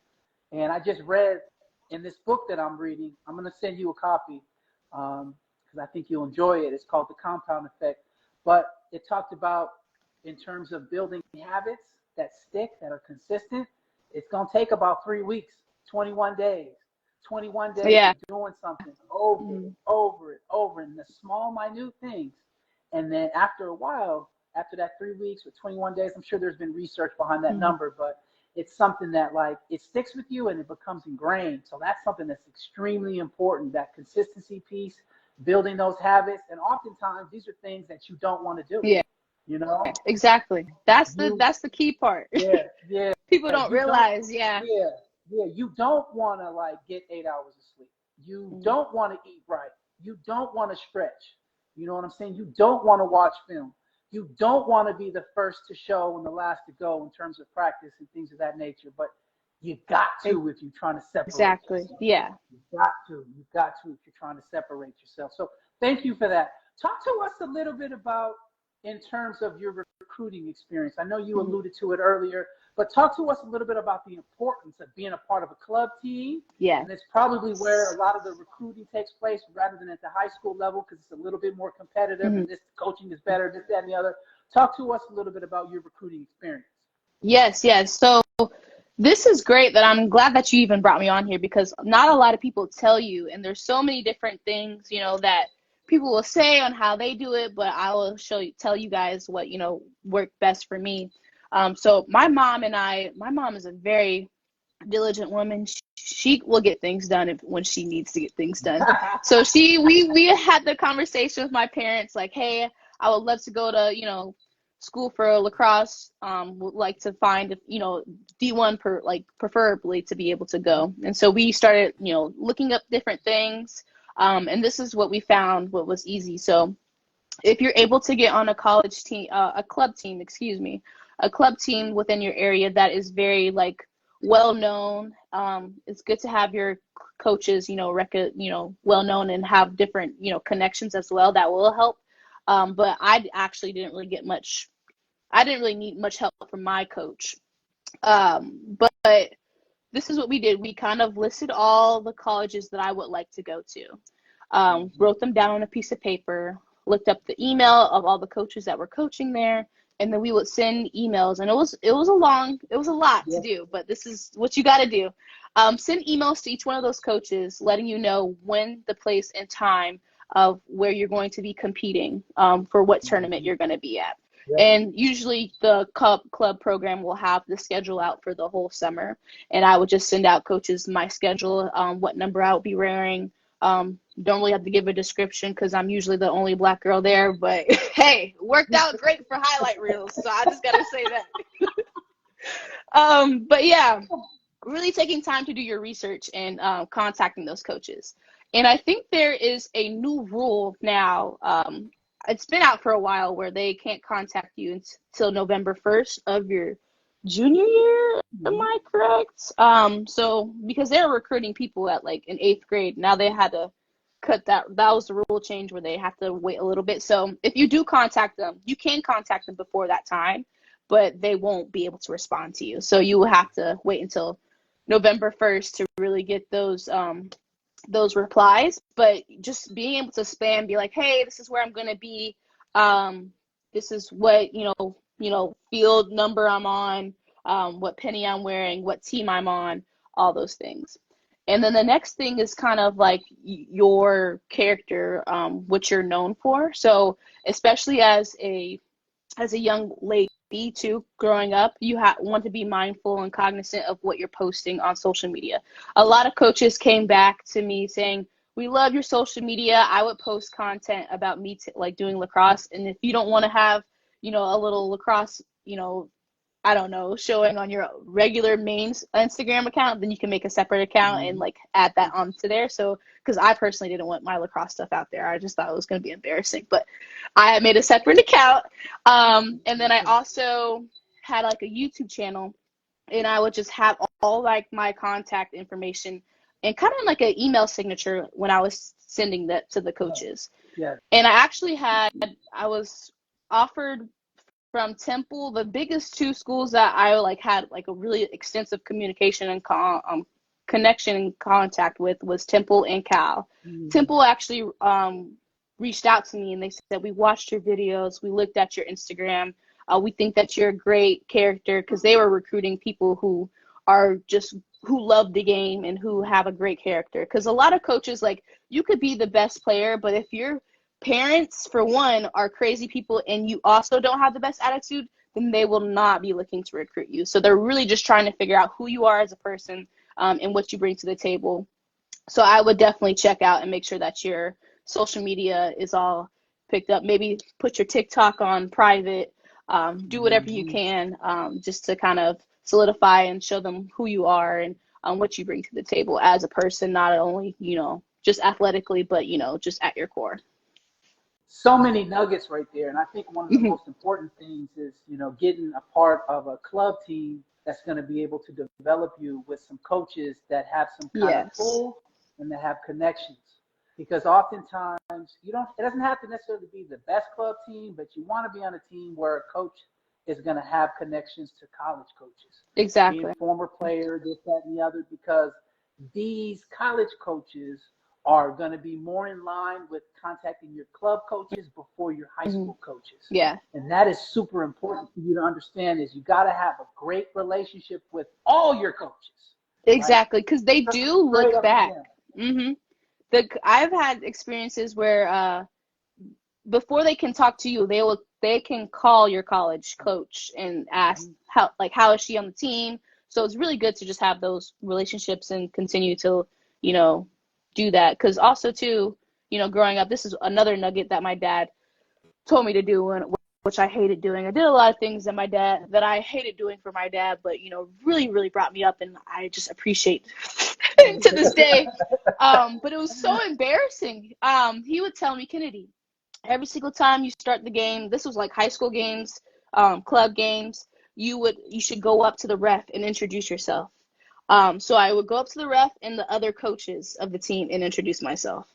And I just read in this book that I'm reading, I'm going to send you a copy because I think you'll enjoy it. It's called The Compound Effect. But it talked about in terms of building habits that stick, that are consistent, it's going to take about 3 weeks, 21 days. 21 days Yeah. of doing something over it, Mm-hmm. over it, over, and the small, minute things. And then after a while, after that 3 weeks or 21 days, I'm sure there's been research behind that Mm-hmm. number, but it's something that like it sticks with you and it becomes ingrained. So that's something that's extremely important, that consistency piece, building those habits. And oftentimes these are things that you don't want to do, Yeah. you know? Exactly. That's the You, that's the key part. yeah, yeah. People don't You don't, realize. Yeah. yeah, yeah. You don't want to like get 8 hours of sleep. You Mm-hmm. don't want to eat right. You don't want to stretch. You know what I'm saying? You don't want to watch film. You don't want to be the first to show and the last to go in terms of practice and things of that nature. But You got to if you're trying to separate Exactly. yourself. Yeah. You got to. You got to if you're trying to separate yourself. So thank you for that. Talk to us a little bit about in terms of your recruiting experience. I know you alluded to it earlier, but talk to us a little bit about the importance of being a part of a club team. Yeah. And it's probably where a lot of the recruiting takes place rather than at the high school level because it's a little bit more competitive and this coaching is better, this, that, and the other. Talk to us a little bit about your recruiting experience. Yes, yes. So this is great that I'm glad that you even brought me on here because not a lot of people tell you, and there's so many different things, that people will say on how they do it, but I will tell you guys what, worked best for me. So my mom is a very diligent woman. She will get things done when she needs to get things done. So we had the conversation with my parents like, hey, I would love to go to, school for lacrosse, would like to find, D1 preferably to be able to go. And so we started, looking up different things. And this is what we found, what was easy. So if you're able to get on a college team, a club team within your area that is very well known, it's good to have your coaches, well known and have different, connections as well. That will help. But I actually didn't really get much. I didn't really need much help from my coach. But this is what we did. We kind of listed all the colleges that I would like to go to. Wrote them down on a piece of paper, looked up the email of all the coaches that were coaching there, and then we would send emails. And it was a lot to do, but this is what you got to do. Send emails to each one of those coaches, letting you know when, the place, and time of where you're going to be competing, for what tournament you're going to be at. And usually the club program will have the schedule out for the whole summer. And I would just send out coaches my schedule, what number I would be wearing. Don't really have to give a description because I'm usually the only Black girl there. But, hey, worked out great for highlight reels. So I just got to say that. But, yeah, really taking time to do your research and contacting those coaches. And I think there is a new rule now. It's been out for a while where they can't contact you until November 1st of your junior year. Am I correct? So because they were recruiting people at in 8th grade, now they had to cut that. That was the rule change where they have to wait a little bit. So if you do contact them, you can contact them before that time, but they won't be able to respond to you. So you will have to wait until November 1st to really get those replies. But just being able to spam, be like, hey, this is where I'm going to be. This is what, field number I'm on, what penny I'm wearing, what team I'm on, all those things. And then the next thing is kind of like your character, what you're known for. So especially as a young lady too, growing up, you want to be mindful and cognizant of what you're posting on social media. A lot of coaches came back to me saying, we love your social media. I would post content about me doing lacrosse. And if you don't want to have, a little lacrosse, I don't know, showing on your regular main Instagram account, then you can make a separate account and add that onto there. So, because I personally didn't want my lacrosse stuff out there. I just thought it was going to be embarrassing, but I made a separate account. And then I also had a YouTube channel, and I would just have all my contact information and kind of like an email signature when I was sending that to the coaches. Yeah. And I was offered from Temple, the biggest two schools that I had a really extensive communication and connection and contact with was Temple and Cal. Temple actually reached out to me and they said, we watched your videos, we looked at your Instagram, we think that you're a great character, because they were recruiting people who love the game and who have a great character. Because a lot of coaches, you could be the best player, but if your parents, for one, are crazy people and you also don't have the best attitude, then they will not be looking to recruit you. So they're really just trying to figure out who you are as a person, and what you bring to the table. So I would definitely check out and make sure that your social media is all picked up. Maybe put your TikTok on private, do whatever you can, just to kind of solidify and show them who you are and what you bring to the table as a person, not only, just athletically, but, just at your core. So many nuggets right there. And I think one of the most important things is, getting a part of a club team that's going to be able to develop you with some coaches that have some kind of Yes. pull and that have connections. Because oftentimes it doesn't have to necessarily be the best club team, but you want to be on a team where a coach is going to have connections to college coaches. Exactly. Being former player, this, that, and the other, because these college coaches are going to be more in line with contacting your club coaches before your high school coaches. Yeah. And that is super important for you to understand is you got to have a great relationship with all your coaches. Exactly, because they do look back. I've had experiences where before they can talk to you, they can call your college coach and ask how is she on the team. So it's really good to just have those relationships and continue to, do that. Because also too, growing up, this is another nugget that my dad told me to do, which I hated doing. I did a lot of things that I hated doing for my dad, but really, really brought me up, and I just appreciate to this day. But it was so embarrassing. He would tell me, Kennedy, every single time you start the game, this was like high school games, club games, you should go up to the ref and introduce yourself. So I would go up to the ref and the other coaches of the team and introduce myself.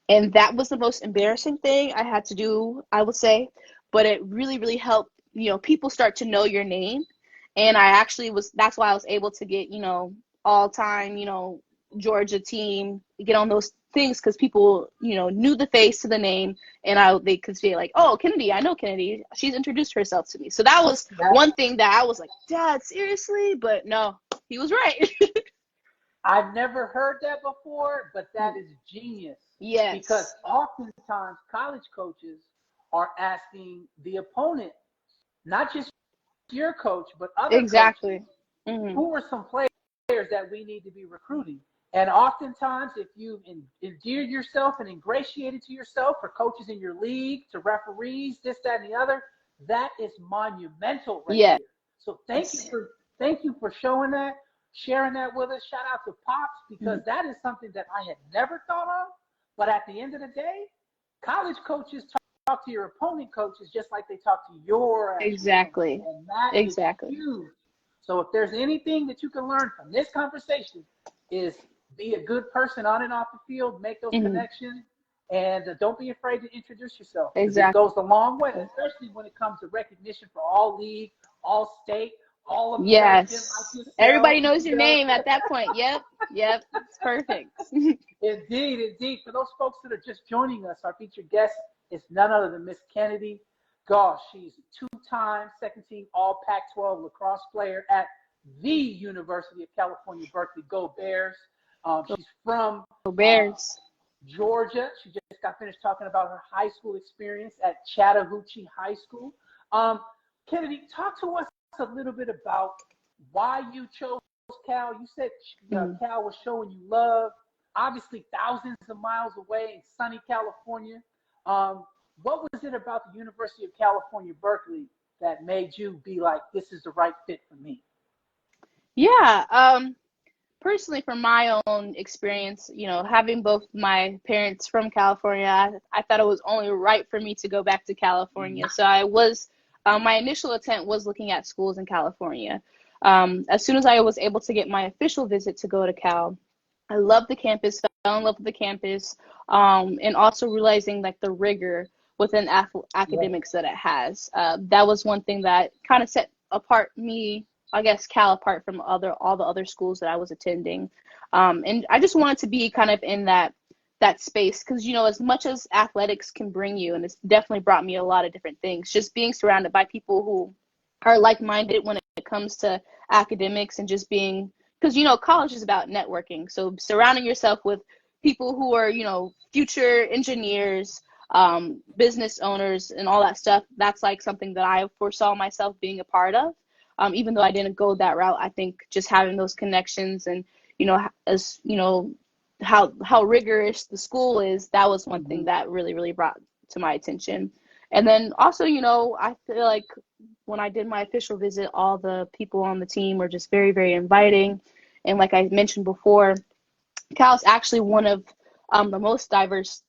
And that was the most embarrassing thing I had to do, I would say. But it really, really helped, people start to know your name. And that's why I was able to get, all time, Georgia team, get on those things because people, knew the face to the name, and they could say like, oh, Kennedy, I know Kennedy. She's introduced herself to me. So that was one thing that I was like, Dad, seriously? But no, he was right. I've never heard that before, but that is genius. Yes. Because oftentimes college coaches are asking the opponent, not just your coach, but other exactly. coaches, who are some players that we need to be recruiting. And oftentimes, if you've endeared yourself and ingratiated to yourself for coaches in your league, to referees, this, that, and the other, that is monumental right here. So thank you for showing that, sharing that with us. Shout out to Pops, because that is something that I had never thought of. But at the end of the day, college coaches talk to your opponent coaches just like they talk to your exactly. And that is huge. So if there's anything that you can learn from this conversation is be a good person on and off the field, make those connections, and don't be afraid to introduce yourself. Exactly. It goes a long way, especially when it comes to recognition for all league, all state, all American. Yes. Everybody knows your name at that point. Yep. It's perfect. Indeed. For those folks that are just joining us, our featured guest is none other than Miss Kennedy Goss. She's a two-time second-team All-Pac-12 lacrosse player at the University of California, Berkeley. Go Bears. She's from Bears. Georgia. She just got finished talking about her high school experience at Chattahoochee High School. Kennedy, talk to us a little bit about why you chose Cal. You said Cal was showing you love, obviously thousands of miles away in sunny California. What was it about the University of California, Berkeley, that made you be like, this is the right fit for me? Yeah. Personally, from my own experience, having both my parents from California, I thought it was only right for me to go back to California. So my initial intent was looking at schools in California. As soon as I was able to get my official visit to go to Cal, I loved the campus, fell in love with the campus, and also realizing like the rigor within academics that it has. That was one thing that kind of set apart me, I guess, Cal apart from all the other schools that I was attending. And I just wanted to be kind of in that space because, as much as athletics can bring you, and it's definitely brought me a lot of different things, just being surrounded by people who are like-minded when it comes to academics and just being, because, college is about networking. So surrounding yourself with people who are, future engineers, business owners and all that stuff, that's like something that I foresaw myself being a part of. Even though I didn't go that route, I think just having those connections and, as how rigorous the school is, that was one thing that really, really brought to my attention. And then also, I feel like when I did my official visit, all the people on the team were just very, very inviting. And like I mentioned before, Cal is actually one of the most diverse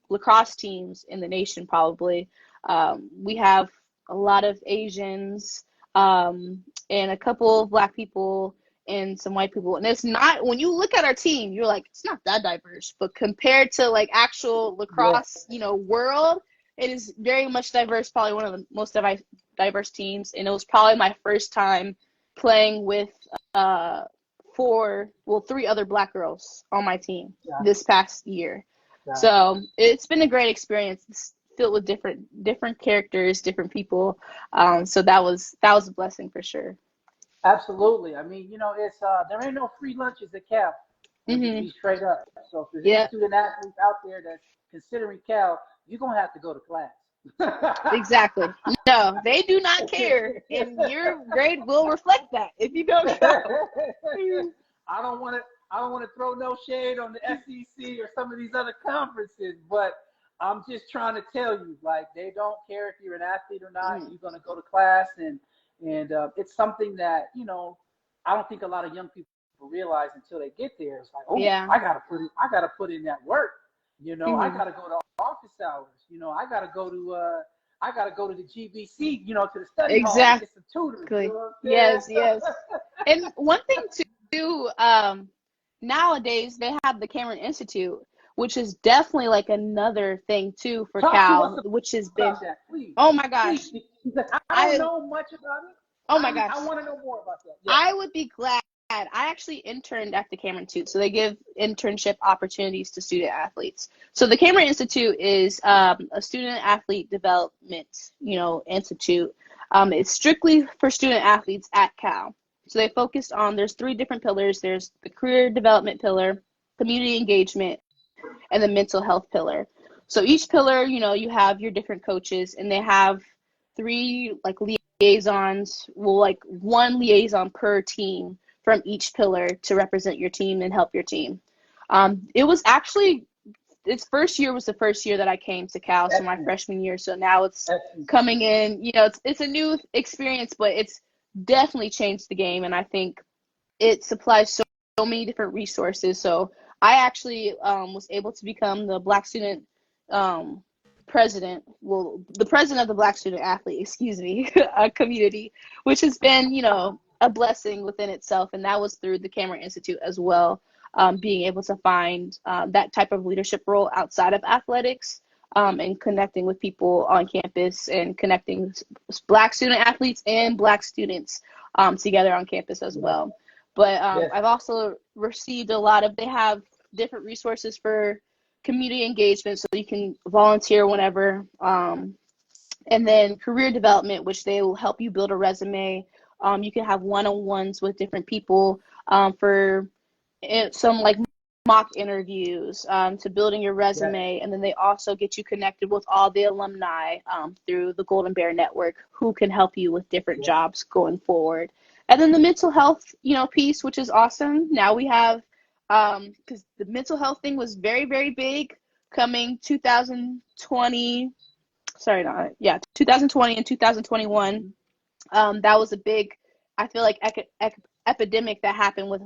lacrosse teams in the nation, probably. We have a lot of Asians, and a couple of Black people and some white people. And it's not, when you look at our team, you're like, it's not that diverse. But compared to like actual Yeah. lacrosse, world, it is very much diverse, probably one of the most diverse teams. And it was probably my first time playing with three other Black girls on my team this past year. Yeah. So it's been a great experience. It's filled with different characters, different people. So that was a blessing for sure. Absolutely. I mean, it's there ain't no free lunches at Cal. To be straight up. So if there's any student athletes out there that's considering Cal, you're gonna have to go to class. Exactly. No, they do not care, and your grade will reflect that if you don't go. I don't want to throw no shade on the SEC or some of these other conferences, but I'm just trying to tell you, like, they don't care if you're an athlete or not. You're gonna go to class, and it's something that I don't think a lot of young people realize until they get there. It's like, oh, Yeah. I gotta put in that work. I gotta go to office hours. I gotta go to the GBC, to the study hall and get some tutors. Exactly. Yes. And one thing too, nowadays they have the Cameron Institute, which is definitely like another thing too for Cal, which has been. Oh my gosh. I don't know much about it. Oh my gosh. I want to know more about that. Yeah. I would be glad. I actually interned at the Cameron Institute, so they give internship opportunities to student athletes. So the Cameron Institute is a student athlete development, institute. It's strictly for student athletes at Cal. So they focused on, there's 3 different pillars. There's the career development pillar, community engagement, and the mental health pillar. So each pillar, you have your different coaches, and they have 3 like liaisons, like 1 liaison per team from each pillar to represent your team and help your team. It was actually, its first year was the first year that I came to Cal, so my freshman year. So now it's coming in, it's a new experience, but it's definitely changed the game. And I think it supplies so many different resources. So I actually was able to become the Black student president, the president of the Black student athlete, community, which has been, a blessing within itself. And that was through the Cameron Institute as well, being able to find that type of leadership role outside of athletics, and connecting with people on campus and connecting Black student athletes and Black students together on campus as well. But I've also received they have different resources for community engagement, so you can volunteer whenever. And then career development, which they will help you build a resume. You can have one-on-ones with different people for some like mock interviews to building your resume. And then they also get you connected with all the alumni through the Golden Bear Network, who can help you with different jobs going forward. And then the mental health, piece, which is awesome. Now we have, because the mental health thing was very, very big coming 2020 and 2021. That was a big, I feel like, epidemic that happened with,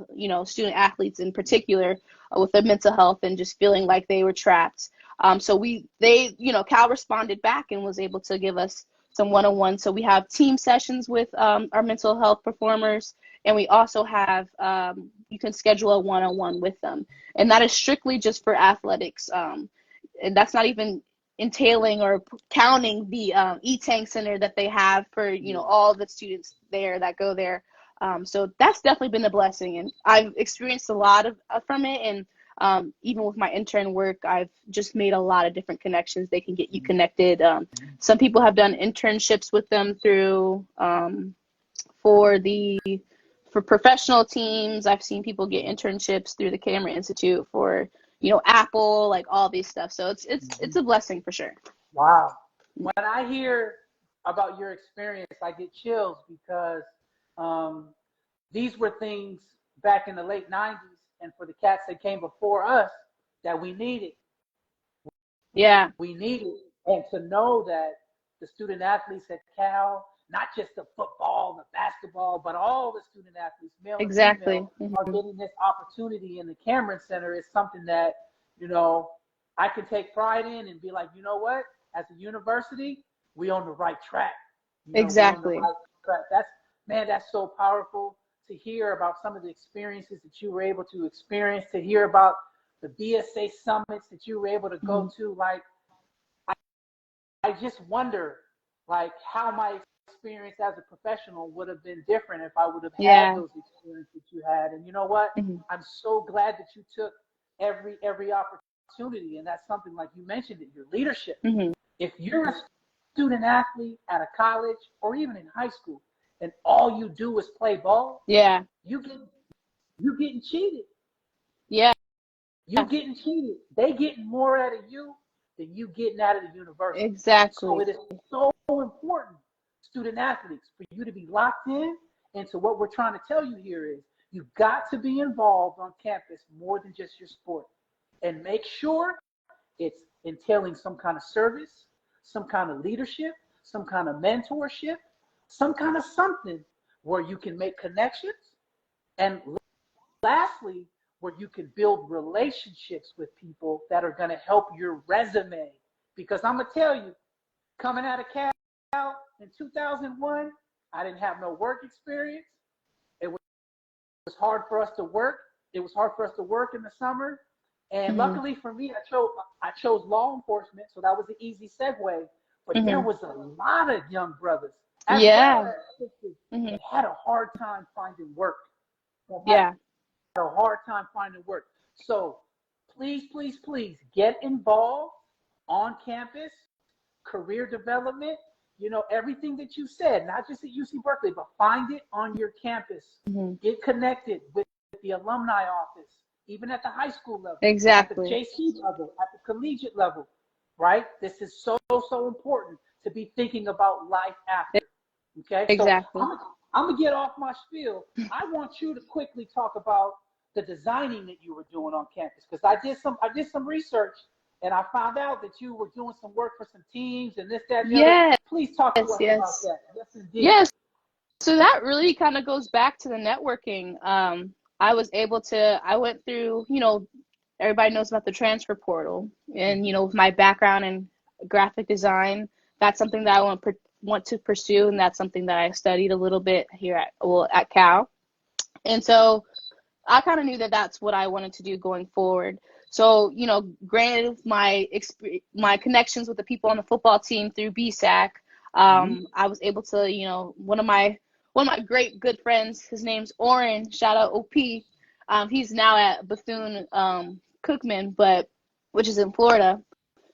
student athletes in particular, with their mental health and just feeling like they were trapped. So Cal responded back and was able to give us some one-on-one. So we have team sessions with our mental health performers, and we also have, you can schedule a one-on-one with them. And that is strictly just for athletics. And that's not even entailing or counting the E-Tank Center that they have for, all the students there that go there. So that's definitely been a blessing. And I've experienced a lot from it. And even with my intern work, I've just made a lot of different connections. They can get you connected. Some people have done internships with them through for professional teams. I've seen people get internships through the Cameron Institute for, Apple, like all these stuff. So it's a blessing for sure. Wow. When I hear about your experience, I get chills because these were things back in the late 90s, and for the cats that came before us, that we needed. Yeah. We needed, and to know that the student athletes at Cal, not just the football, the basketball, but all the student athletes, male and female, are getting this opportunity in the Cameron Center is something that, I can take pride in and be like, you know what? As a university, we on the right track. Exactly. We're on the right track. Man, that's so powerful to hear about some of the experiences that you were able to experience, to hear about the BSA summits that you were able to go to. Like, I just wonder, like, how my experience as a professional would have been different if I would have had those experiences you had. And you know what? I'm so glad that you took every opportunity. And that's something, like you mentioned it, your leadership. If you're a student athlete at a college or even in high school, and all you do is play ball, you getting cheated. You getting cheated. They getting more out of you than you getting out of the university. Exactly. So it is so important, student athletes, for you to be locked in. And so what we're trying to tell you here is you've got to be involved on campus more than just your sport. And make sure it's entailing some kind of service, some kind of leadership, some kind of mentorship, some kind of something where you can make connections. And lastly, where you can build relationships with people that are going to help your resume. Because I'm going to tell you, coming out of Cal in 2001, I didn't have no work experience. It was hard for us to work. It was hard for us to work in the summer. And luckily for me, I chose law enforcement, so that was an easy segue. But there was a lot of young brothers as well as sisters that had a hard time finding work. A hard time finding work. So please, please, please get involved on campus, career development, you know, everything that you said, not just at UC Berkeley, but find it on your campus. Get connected with the alumni office, even at the high school level, at the JC level, at the collegiate level, right? This is so, so important to be thinking about life after. Okay? Exactly. So I'm going to get off my spiel. I want you to quickly talk about the designing that you were doing on campus, because I did some research and I found out that you were doing some work for some teams and this, that, and the other. Please talk to us about that. Yes, indeed. Yes. So that really kind of goes back to the networking. I went through, you know, everybody knows about the transfer portal, and, you know, with my background in graphic design, that's something that I want to pursue, and that's something that I studied a little bit here at Cal. And so I kind of knew that that's what I wanted to do going forward. So, you know, granted my connections with the people on the football team through BSAC, I was able to, you know, one of my great good friends, his name's Oren, shout out OP. He's now at Bethune-Cookman, which is in Florida,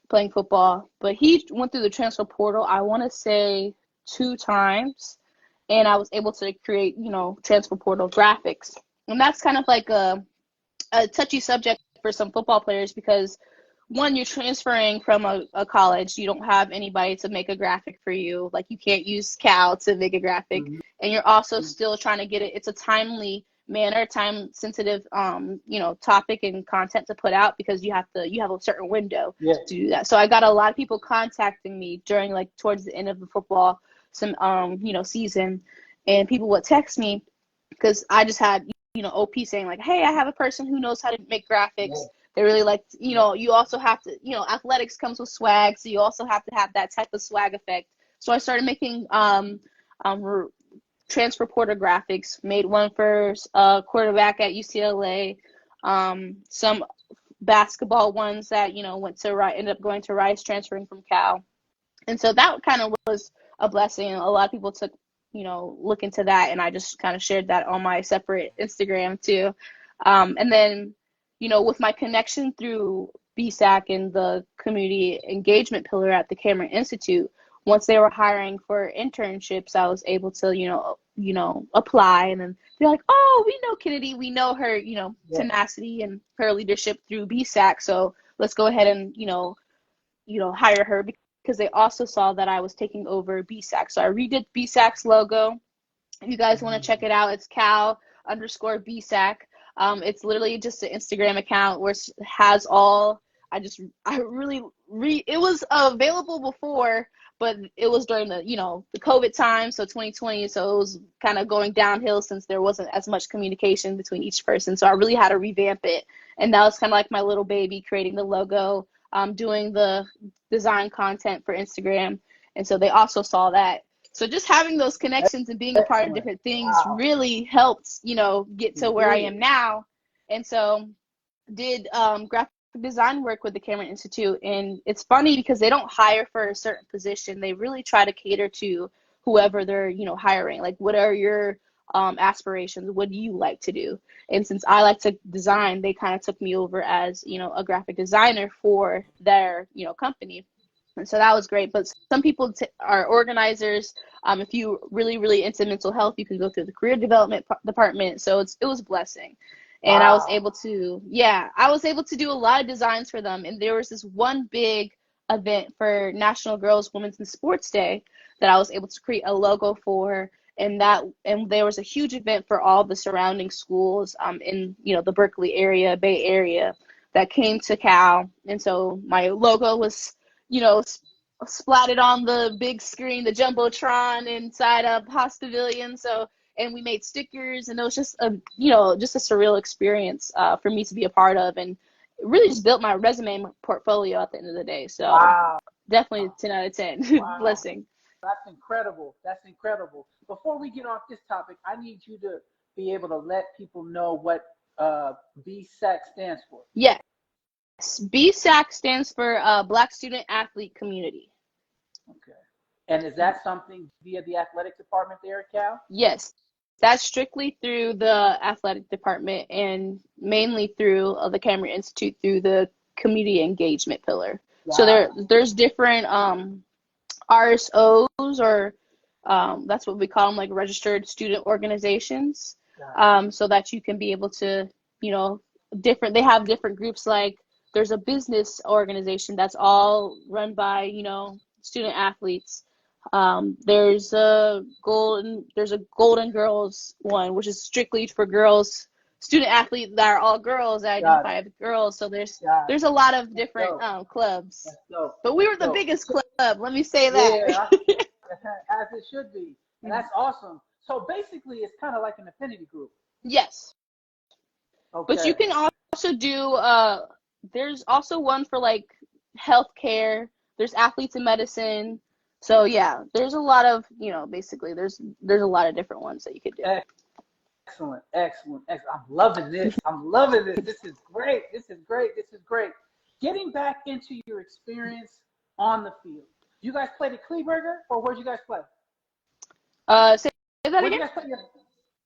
playing football. But he went through the transfer portal, I want to say 2 times, and I was able to create, you know, transfer portal graphics. And that's kind of like a touchy subject for some football players, because one, you're transferring from a college, you don't have anybody to make a graphic for you. Like, you can't use Cal to make a graphic, and you're also still trying to get it. It's a timely manner, time sensitive, you know, topic and content to put out, because you have a certain window to do that. So I got a lot of people contacting me during, like, towards the end of the football you know, season, and people would text me because I just had, you know, OP saying like, hey, I have a person who knows how to make graphics. They really like, you know, you also have to, you know, athletics comes with swag, so you also have to have that type of swag effect. So I started making transfer portal graphics, made one for quarterback at UCLA, some basketball ones that, you know, ended up going to Rice, transferring from Cal. And so that kind of was a blessing. A lot of people took, you know, look into that, and I just kind of shared that on my separate Instagram too. And then, you know, with my connection through BSAC and the community engagement pillar at the Cameron Institute, once they were hiring for internships, I was able to, you know, apply, and then they're like, oh, we know Kennedy, we know her, you know, tenacity and her leadership through BSAC, so let's go ahead and, you know, hire her, because they also saw that I was taking over BSAC. So I redid BSAC's logo. If you guys want to check it out, it's Cal_BSAC. It's literally just an Instagram account where it has all, it was available before, but it was during the, you know, the COVID time, so 2020, so it was kind of going downhill since there wasn't as much communication between each person. So I really had to revamp it, and that was kind of like my little baby, creating the logo, doing the design content for Instagram, and so they also saw that. So just having those connections and being a part of Excellent. different things Wow. really helped, get to It where I did. am now. And so did graphic design work with the Cameron Institute. And it's funny because they don't hire for a certain position. They really try to cater to whoever they're, hiring. Like, what are your aspirations? What do you like to do? And since I like to design, they kind of took me over as, a graphic designer for their, company. And so that was great. But some people are organizers. If you really into mental health, you can go through the career development department. So it was a blessing. And I was Wow. able to, do a lot of designs for them. And there was this one big event for National Girls Women's in Sports Day that I was able to create a logo for. And there was a huge event for all the surrounding schools in, the Berkeley area, Bay Area, that came to Cal. And so my logo was, splatted on the big screen, the Jumbotron inside of Haas Pavilion. So, and we made stickers, and it was just just a surreal experience for me to be a part of, and it really just built my resume and my portfolio at the end of the day. So Wow. definitely 10 out of 10. Wow. Blessing. That's incredible. That's incredible. Before we get off this topic, I need you to be able to let people know what BSAC stands for. Yes. BSAC stands for Black Student Athlete Community. Okay. And is that something via the athletic department there at Cal? Yes. That's strictly through the athletic department and mainly through the Cameron Institute through the community engagement pillar. Wow. So there's different RSOs, or that's what we call them, like registered student organizations, so that you can be able to, they have different groups. Like there's a business organization that's all run by, student athletes. There's a Golden Girls one, which is strictly for girls, student athletes that are all girls that identify as girls. So there's a lot of different clubs. But we were the biggest club, let me say that. Yeah, as it should be. And that's awesome. So basically, it's kind of like an affinity group. Yes. Okay. But you can also do, there's also one for like healthcare. There's athletes in medicine. So yeah, there's a lot of, basically there's a lot of different ones that you could do. Excellent. I'm loving this. This is great. Getting back into your experience on the field. You guys played at Kleberger, or where'd you guys play? Say that again?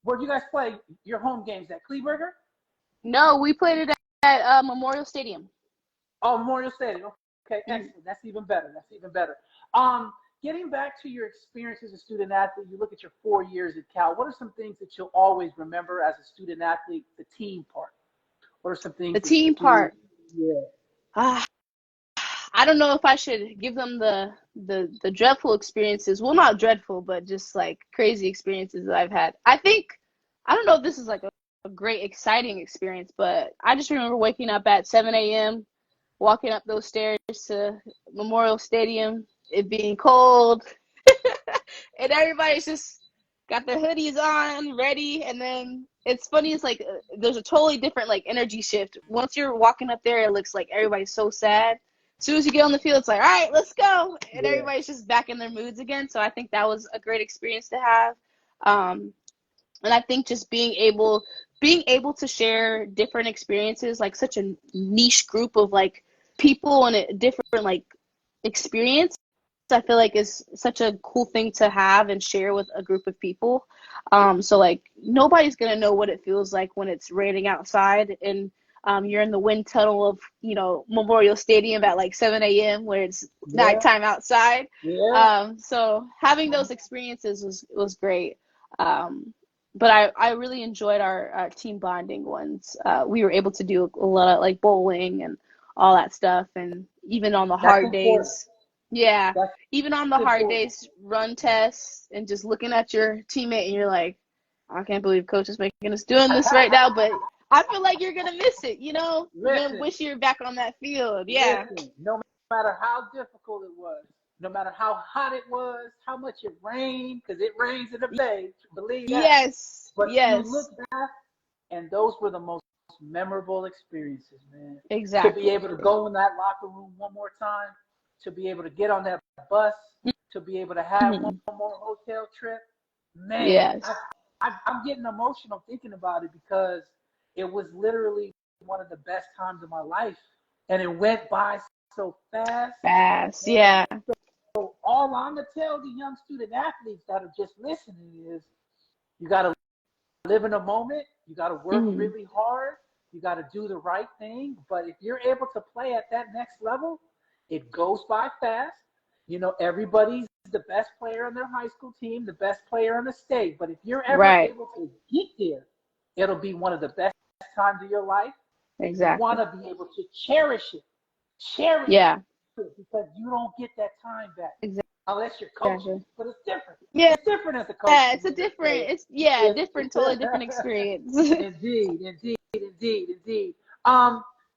Where'd you guys play your home games, at Kleberger? No, we played it at Memorial Stadium. Oh, Memorial Stadium. Okay, excellent. That's even better. Getting back to your experience as a student athlete, you look at your 4 years at Cal. What are some things that you'll always remember as a student athlete? The team part. What are some things? The team part. Yeah. I don't know if I should give them the dreadful experiences. Well, not dreadful, but just like crazy experiences that I've had. I don't know if this is like a great, exciting experience, but I just remember waking up at 7 a.m., walking up those stairs to Memorial Stadium, it being cold, and everybody's just got their hoodies on, ready. And then it's funny, it's like there's a totally different like energy shift. Once you're walking up there, it looks like everybody's so sad. As soon as you get on the field, it's like, all right, let's go. And everybody's just back in their moods again. So I think that was a great experience to have. And I think just being able to share different experiences, like such a niche group of like people and a different like experience, I feel like is such a cool thing to have and share with a group of people. So like nobody's going to know what it feels like when it's raining outside and you're in the wind tunnel of, Memorial Stadium at like 7 a.m. where it's nighttime outside. Yeah. So having those experiences was great. But I really enjoyed our team bonding ones. We were able to do a lot of like bowling and all that stuff. And even on the hard days, even on the hard days, run tests and just looking at your teammate and you're like, I can't believe coach is making us doing this right now, but I feel like you're going to miss it, You're going to wish you were back on that field. Yeah. Listen, no matter how difficult it was, no matter how hot it was, how much it rained, because it rains in the Bay, believe that. Yes. But you look back, and those were the most memorable experiences, man. Exactly. To be able to go in that locker room one more time, to be able to get on that bus, to be able to have one more hotel trip. Man, Yes. I'm getting emotional thinking about it because it was literally one of the best times of my life, and it went by so fast. Fast. And Yeah. so all I'm gonna tell the young student athletes that are just listening is, you gotta live in a moment. You gotta work really hard. You gotta do the right thing. But if you're able to play at that next level, it goes by fast. You know, everybody's the best player on their high school team, the best player in the state. But if you're ever Right. able to get there, it'll be one of the best times of your life. And you want Exactly. to be able to cherish it. Cherish Yeah. it because you don't get that time back unless you're coaching. Exactly. But it's different. Yeah. It's different as a coach Yeah. than It's a being a different. player. Different. Totally different experience. Indeed.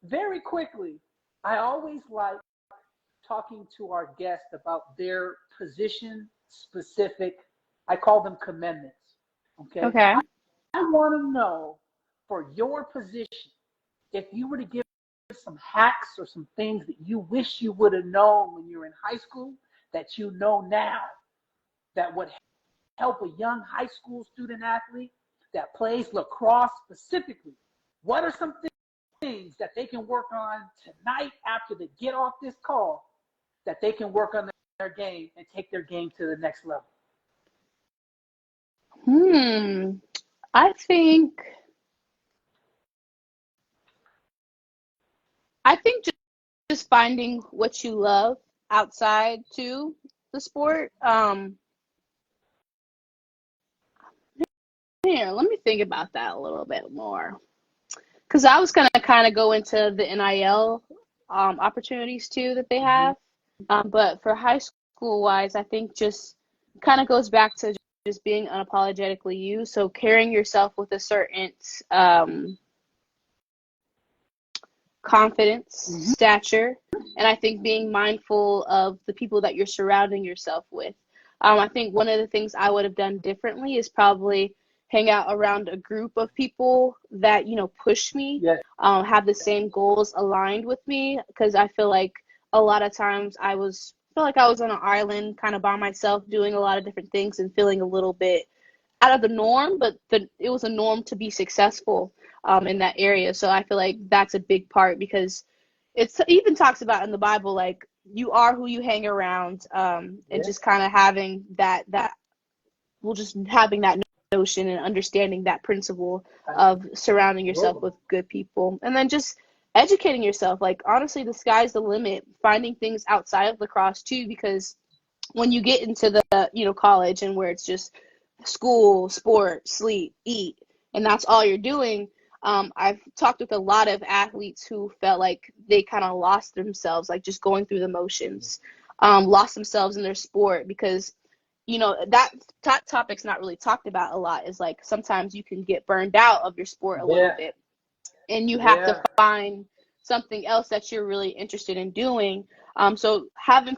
Very quickly, I always like talking to our guests about their position specific, I call them commandments. Okay. Okay. I want to know, for your position, if you were to give some hacks or some things that you wish you would have known when you were in high school that you know now that would help a young high school student athlete that plays lacrosse specifically. What are some things that they can work on tonight after they get off this call, that they can work on their game and take their game to the next level? I think. I think just finding what you love outside to the sport. Here, let me think about that a little bit more. Because I was gonna kind of go into the NIL opportunities too that they have. But for high school wise, I think just kind of goes back to just being unapologetically you. So carrying yourself with a certain confidence, stature, and I think being mindful of the people that you're surrounding yourself with. I think one of the things I would have done differently is probably hang out around a group of people that, push me, Yes. have the same goals aligned with me, because I feel like a lot of times feel like I was on an island kind of by myself doing a lot of different things and feeling a little bit out of the norm, but it was a norm to be successful in that area. So I feel like that's a big part, because it even talks about in the Bible, like, you are who you hang around, and just kind of having just having that notion and understanding that principle of surrounding yourself with good people, and then just educating yourself. Like, honestly, the sky's the limit, finding things outside of lacrosse too, because when you get into the college, and where it's just school, sport, sleep, eat, and that's all you're doing. I've talked with a lot of athletes who felt like they kind of lost themselves, like just going through the motions, lost themselves in their sport, because that topic's not really talked about a lot, is like sometimes you can get burned out of your sport a little bit, and you have to find something else that you're really interested in doing. So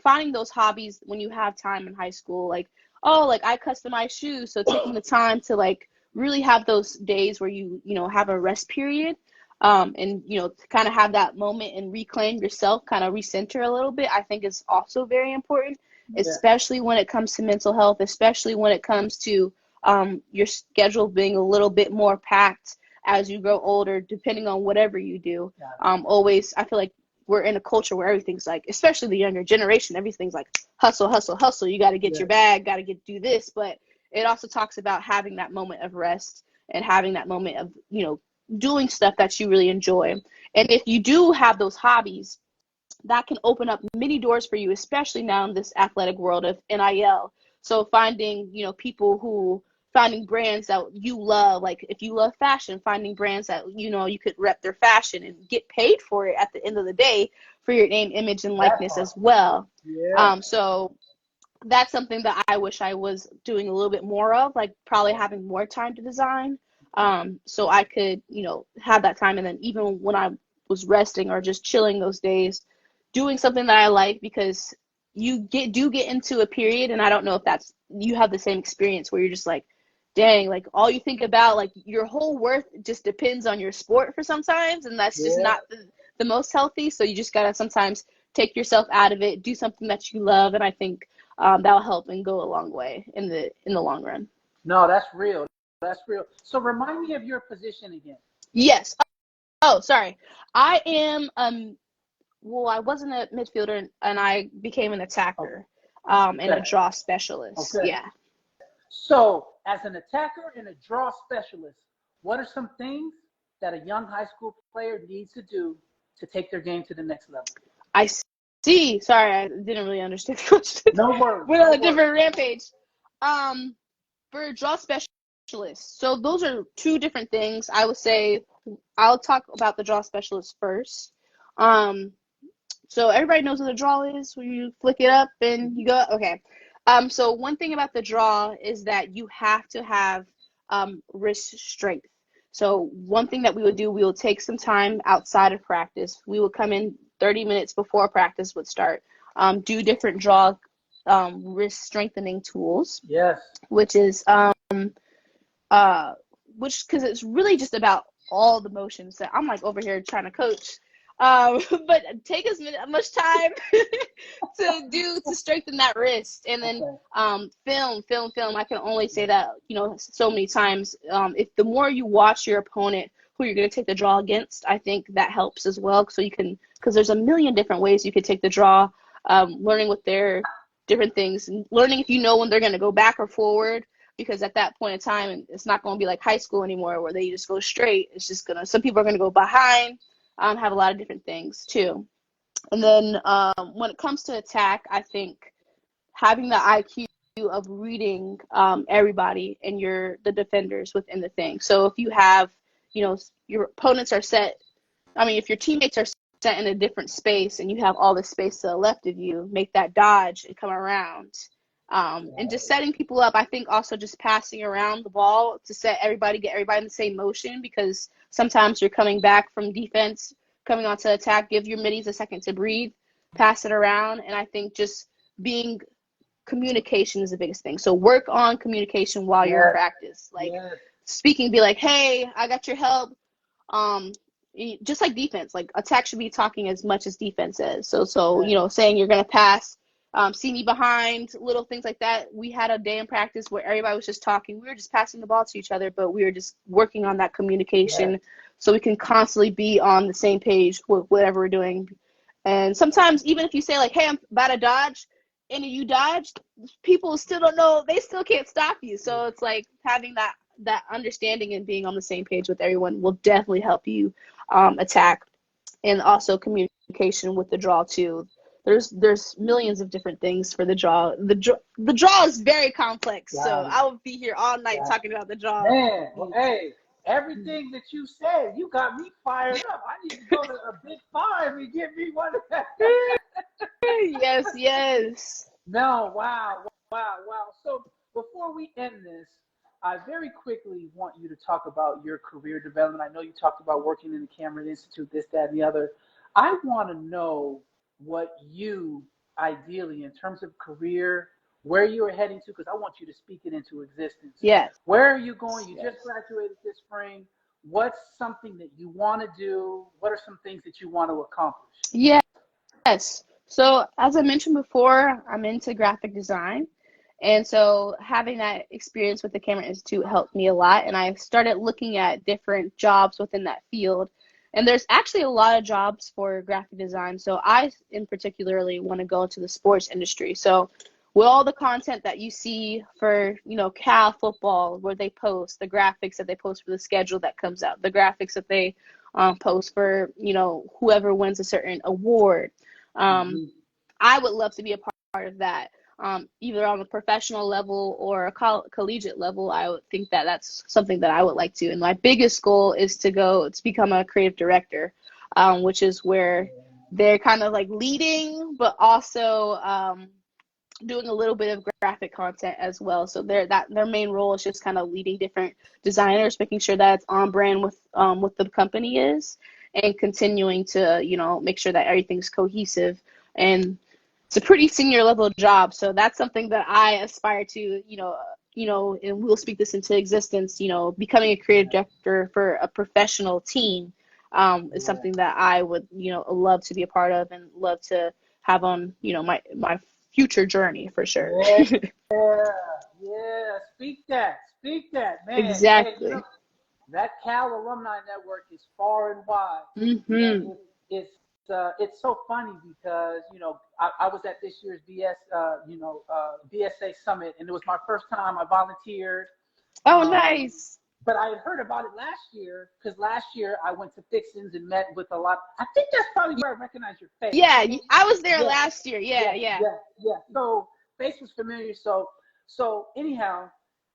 finding those hobbies when you have time in high school, like, oh, like, I customize shoes, so taking the time to, like, really have those days where you have a rest period, and kind of have that moment and reclaim yourself, kind of recenter a little bit, I think is also very important, especially when it comes to mental health, especially when it comes to your schedule being a little bit more packed as you grow older, depending on whatever you do. Always, I feel like we're in a culture where everything's like, especially the younger generation, everything's like hustle, hustle, hustle. You got to get your bag, got to do this. But it also talks about having that moment of rest and having that moment of, doing stuff that you really enjoy. And if you do have those hobbies, that can open up many doors for you, especially now in this athletic world of NIL. So finding brands that you love, like if you love fashion, finding brands that you could rep their fashion and get paid for it at the end of the day, for your name, image, and likeness as well. So that's something that I wish I was doing a little bit more of, like probably having more time to design, so I could have that time. And then even when I was resting or just chilling those days, doing something that I like, because you do get into a period, and I don't know if you have the same experience, where you're just like, dang, like all you think about, like your whole worth just depends on your sport for sometimes, and that's just not the most healthy. So you just gotta sometimes take yourself out of it, do something that you love. And I think that'll help and go a long way in the long run. No, that's real. That's real. So remind me of your position again. Yes. Oh, sorry. I am well, I wasn't a midfielder and I became an attacker, and a draw specialist. Okay. Yeah. So as an attacker and a draw specialist, what are some things that a young high school player needs to do to take their game to the next level? I see. Sorry, I didn't really understand the question. No worries. We're on a different rampage. For a draw specialist, so those are two different things. I would say I'll talk about the draw specialist first. So everybody knows what the draw is, where you flick it up and you go. Okay. So one thing about the draw is that you have to have wrist strength. So one thing that we would do, we will take some time outside of practice. We would come in 30 minutes before practice would start, do different draw wrist strengthening tools. Yes. Which is because it's really just about all the motions that I'm like over here trying to coach. But take as much time to strengthen that wrist, and then film. I can only say that, so many times. If the more you watch your opponent, who you're going to take the draw against, I think that helps as well. So you can, because there's a million different ways you could take the draw, learning what their different things, and learning if you know when they're going to go back or forward. Because at that point in time, it's not going to be like high school anymore where they just go straight. It's just some people are going to go behind. Have a lot of different things too. And then when it comes to attack, I think having the IQ of reading everybody and the defenders within the thing. So if you have, your opponents are set, if your teammates are set in a different space and you have all this space to the left of you, make that dodge and come around. And just setting people up. I think also just passing around the ball to get everybody in the same motion, because sometimes you're coming back from defense, coming onto attack, give your middies a second to breathe, pass it around. And I think just communication is the biggest thing. So work on communication while you're in practice. Speaking, be like, hey, I got your help. Just like defense, like attack should be talking as much as defense is. So saying you're going to pass, see me behind, little things like that. We had a day in practice where everybody was just talking. We were just passing the ball to each other, but we were just working on that communication so we can constantly be on the same page with whatever we're doing. And sometimes even if you say like, hey, I'm about to dodge, and you dodge, people still don't know. They still can't stop you. So it's like having that understanding and being on the same page with everyone will definitely help you attack. And also communication with the draw too. There's millions of different things for the draw. The draw is very complex, so I will be here all night talking about the draw. Man, well, hey, everything that you said, you got me fired up. I need to go to a Big Five and get me one of that. Yes. No, wow. So before we end this, I very quickly want you to talk about your career development. I know you talked about working in the Cameron Institute, this, that, and the other. I want to know what you, ideally, in terms of career, where you are heading to, because I want you to speak it into existence. Yes. Where are you going? You just graduated this spring. What's something that you want to do? What are some things that you want to accomplish? Yes. So as I mentioned before, I'm into graphic design. And so having that experience with the Cameron Institute helped me a lot. And I started looking at different jobs within that field. And there's actually a lot of jobs for graphic design. So I, in particularly, want to go into the sports industry. So with all the content that you see for, Cal football, where they post, the graphics that they post for the schedule that comes out, the graphics that they post for, whoever wins a certain award. I would love to be a part of that. Either on a professional level or a collegiate level. I would think that that's something that I would like to. And my biggest goal is to become a creative director, which is where they're kind of like leading, but also doing a little bit of graphic content as well. So their main role is just kind of leading different designers, making sure that it's on brand with what the company is, and continuing to make sure that everything's cohesive. And it's a pretty senior level job, so that's something that I aspire to, and we'll speak this into existence. Becoming a creative director for a professional team is something that I would, love to be a part of and love to have on, my future journey for sure. Yeah. Speak that, man. Exactly. Hey, that Cal Alumni Network is far and wide. Mm-hmm. And it's so funny because I was at this year's BSA summit, and it was my first time. I volunteered. Oh, Um, nice. but I had heard about it last year because last year I went to Fixins and met with a lot. I think that's probably where I recognize your face. Yeah, I was there Yeah, last year. Yeah. So face was familiar. So anyhow,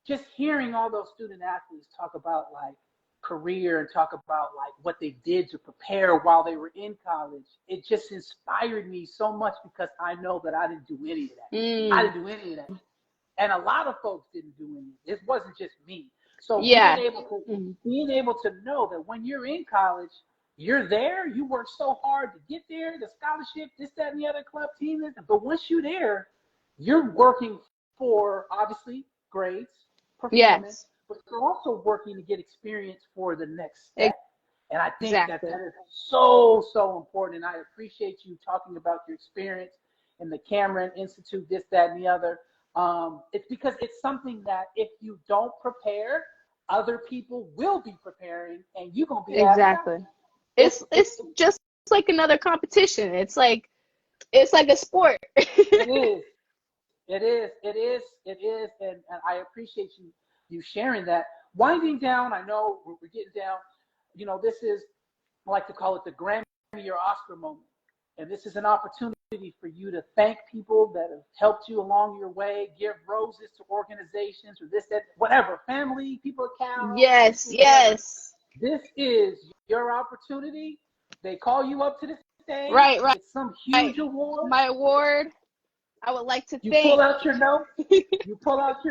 just hearing all those student athletes talk about like career and talk about like what they did to prepare while they were in college, it just inspired me so much because I know that I didn't do any of that. I didn't do any of that. And a lot of folks didn't do any. It wasn't just me. So Yeah. being able to know that when you're in college, you're there, you work so hard to get there, the scholarship, this, that, and the other club team. But once you're there, you're working for obviously grades, performance, Yes. but you're also working to get experience for the next step. And I think that is so, so important. And I appreciate you talking about your experience in the Cameron Institute, this, that, and the other. It's because it's something that if you don't prepare, other people will be preparing, and you're gonna be Exactly. It's just like another competition. It's like a sport. It is. And I appreciate you sharing that. Winding down, I know we're getting down. This is, I like to call it the Grammy or Oscar moment. And this is an opportunity for you to thank people that have helped you along your way, give roses to organizations or this, that, whatever, family, people at Cal. Yes. This is your opportunity. They call you up to the stage. Right. It's some huge award. My award, I would like to You thank. pull out your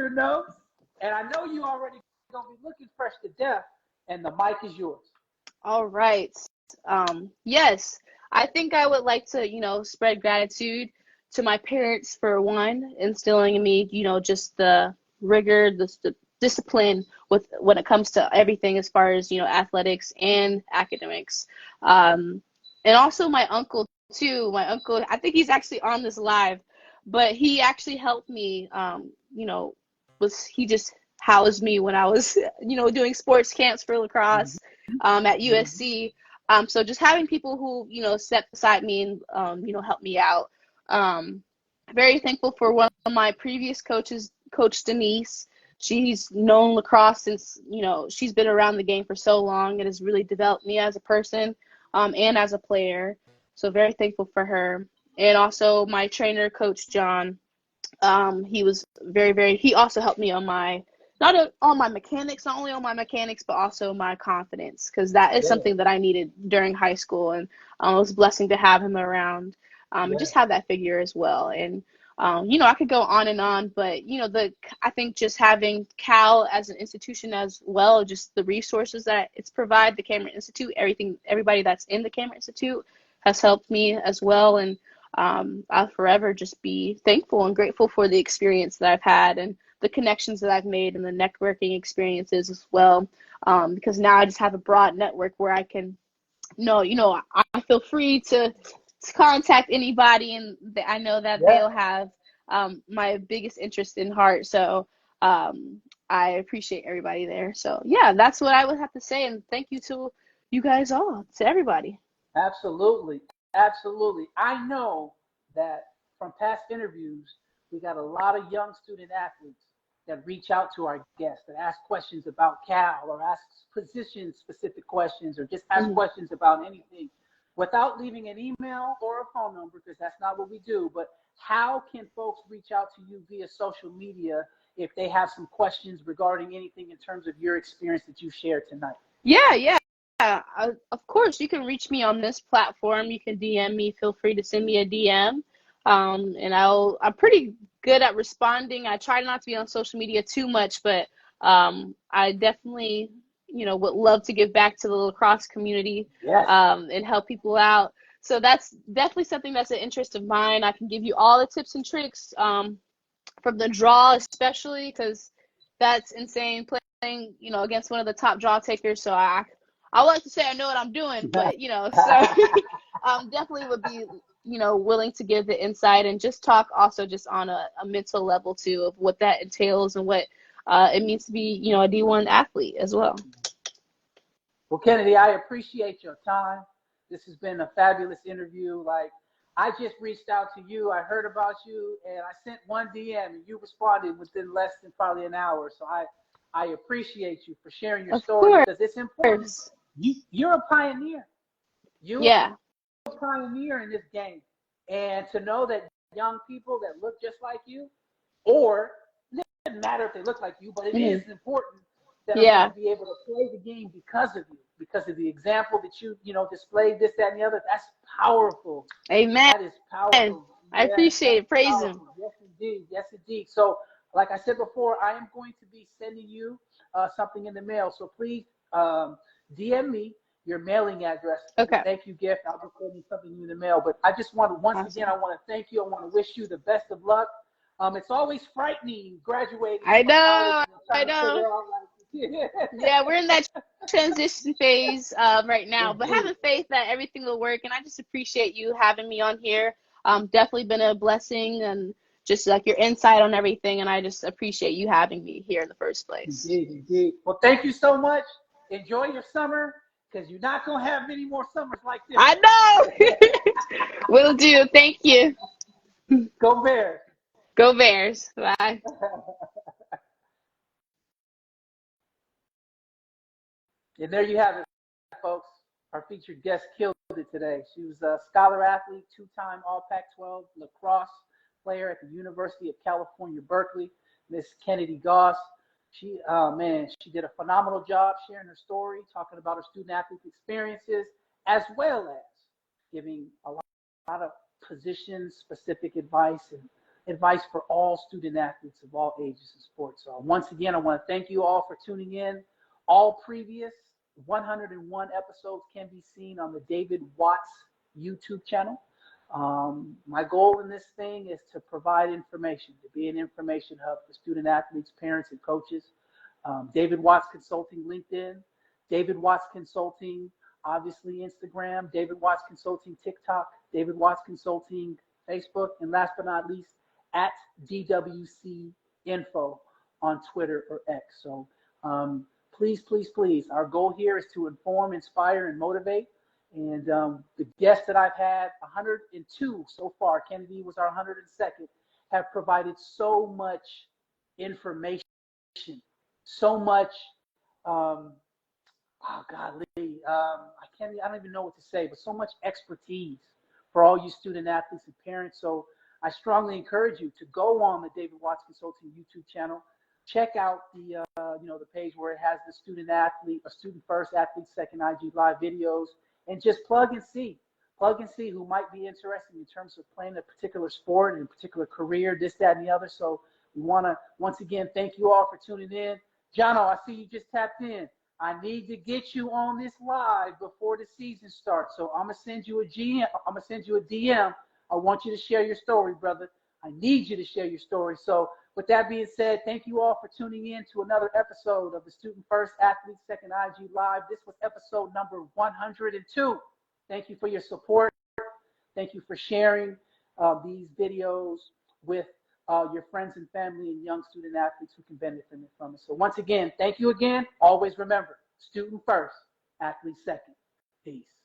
notes. And I know you already gonna be looking fresh to death. And the mic is yours. All right. Yes, I think I would like to, spread gratitude to my parents for one, instilling in me, just the rigor, the discipline when it comes to everything as far as, athletics and academics. And also my uncle too. My uncle, I think he's actually on this live, but he actually helped me, he just housed me when I was, doing sports camps for lacrosse at USC. So just having people who, step beside me and, help me out. Very thankful for one of my previous coaches, Coach Denise. She's known lacrosse since, she's been around the game for so long. It has really developed me as a person and as a player. So very thankful for her. And also my trainer, Coach John. He was he also helped me on my not only on my mechanics, but also my confidence, because that is something that I needed during high school. And it was a blessing to have him around and just have that figure as well. And, I could go on and on, but, I think just having Cal as an institution as well, just the resources that it's provide, the Cameron Institute, everybody that's in the Cameron Institute has helped me as well. And I'll forever just be thankful and grateful for the experience that I've had and the connections that I've made and the networking experiences as well. Because now I just have a broad network where I can I feel free to contact anybody, and I know that they'll have my biggest interest in heart. So I appreciate everybody there. So yeah, that's what I would have to say. And thank you to you guys all, to everybody. Absolutely. I know that from past interviews, we got a lot of young student athletes that reach out to our guests, that ask questions about Cal or ask position-specific questions or just ask questions about anything without leaving an email or a phone number, because that's not what we do. But how can folks reach out to you via social media if they have some questions regarding anything in terms of your experience that you shared tonight? Yeah. Of course, you can reach me on this platform. You can DM me. Feel free to send me a DM. And I'm pretty good at responding. I try not to be on social media too much, but I definitely, would love to give back to the lacrosse community and help people out. So that's definitely something that's an interest of mine. I can give you all the tips and tricks from the draw, especially because that's insane playing, against one of the top draw takers. So I would like to say I know what I'm doing, but so definitely would be willing to give the insight and just talk also just on a mental level too of what that entails and what it means to be, a D1 athlete as well. Well, Kennedy, I appreciate your time. This has been a fabulous interview. Like, I just reached out to you. I heard about you, and I sent one DM, and you responded within less than probably an hour. So I appreciate you for sharing your story because it's important. You're a pioneer. You're a pioneer in this game. And to know that young people that look just like you, or it doesn't matter if they look like you, but it is important that are going to be able to play the game because of you, because of the example that you displayed, this, that, and the other. That's powerful. Amen. That is powerful. I appreciate it. Praise him. Yes, indeed. Yes, indeed. So, like I said before, I am going to be sending you something in the mail. So please DM me your mailing address. Okay. Thank you, gift. I'll be sending something in the mail. But I just want to, once again, I want to thank you. I want to wish you the best of luck. It's always frightening graduating. I know. Yeah, we're in that transition phase right now, but having faith that everything will work. And I just appreciate you having me on here. Definitely been a blessing and just like your insight on everything. And I just appreciate you having me here in the first place. Indeed. Well, thank you so much. Enjoy your summer because you're not going to have many more summers like this. I know. Will do. Thank you. Go Bears. Go Bears. Bye. And there you have it, folks. Our featured guest killed it today. She was a scholar athlete, two-time All Pac-12 lacrosse player at the University of California, Berkeley, Miss Kennedy Goss. She did a phenomenal job sharing her story, talking about her student-athlete experiences, as well as giving a lot of position-specific advice and advice for all student-athletes of all ages and sports. So once again, I want to thank you all for tuning in. All previous 101 episodes can be seen on the David Watts YouTube channel. My goal in this thing is to provide information, to be an information hub for student athletes, parents, and coaches. David Watts Consulting LinkedIn, David Watts Consulting, obviously Instagram, David Watts Consulting TikTok, David Watts Consulting Facebook, and last but not least, at DWC Info on Twitter or X. So please, our goal here is to inform, inspire, and motivate. And the guests that I've had, 102 so far, Kennedy was our 102nd, have provided so much information, so much, I don't even know what to say, but so much expertise for all you student athletes and parents. So I strongly encourage you to go on the David Watts Consulting YouTube channel. Check out the the page where it has the student first, athlete second IG live videos, and just plug and see who might be interested in terms of playing a particular sport and a particular career, this, that, and the other. So we want to once again thank you all for tuning in. Jono, I see you just tapped in. I need to get you on this live before the season starts. So I'm gonna send you a DM. I want you to share your story, brother. I need you to share your story. So with that being said, thank you all for tuning in to another episode of the Student First Athlete Second IG Live. This was episode number 102. Thank you for your support. Thank you for sharing these videos with your friends and family and young student athletes who can benefit from it. So once again, thank you again. Always remember, student first, athlete second. Peace.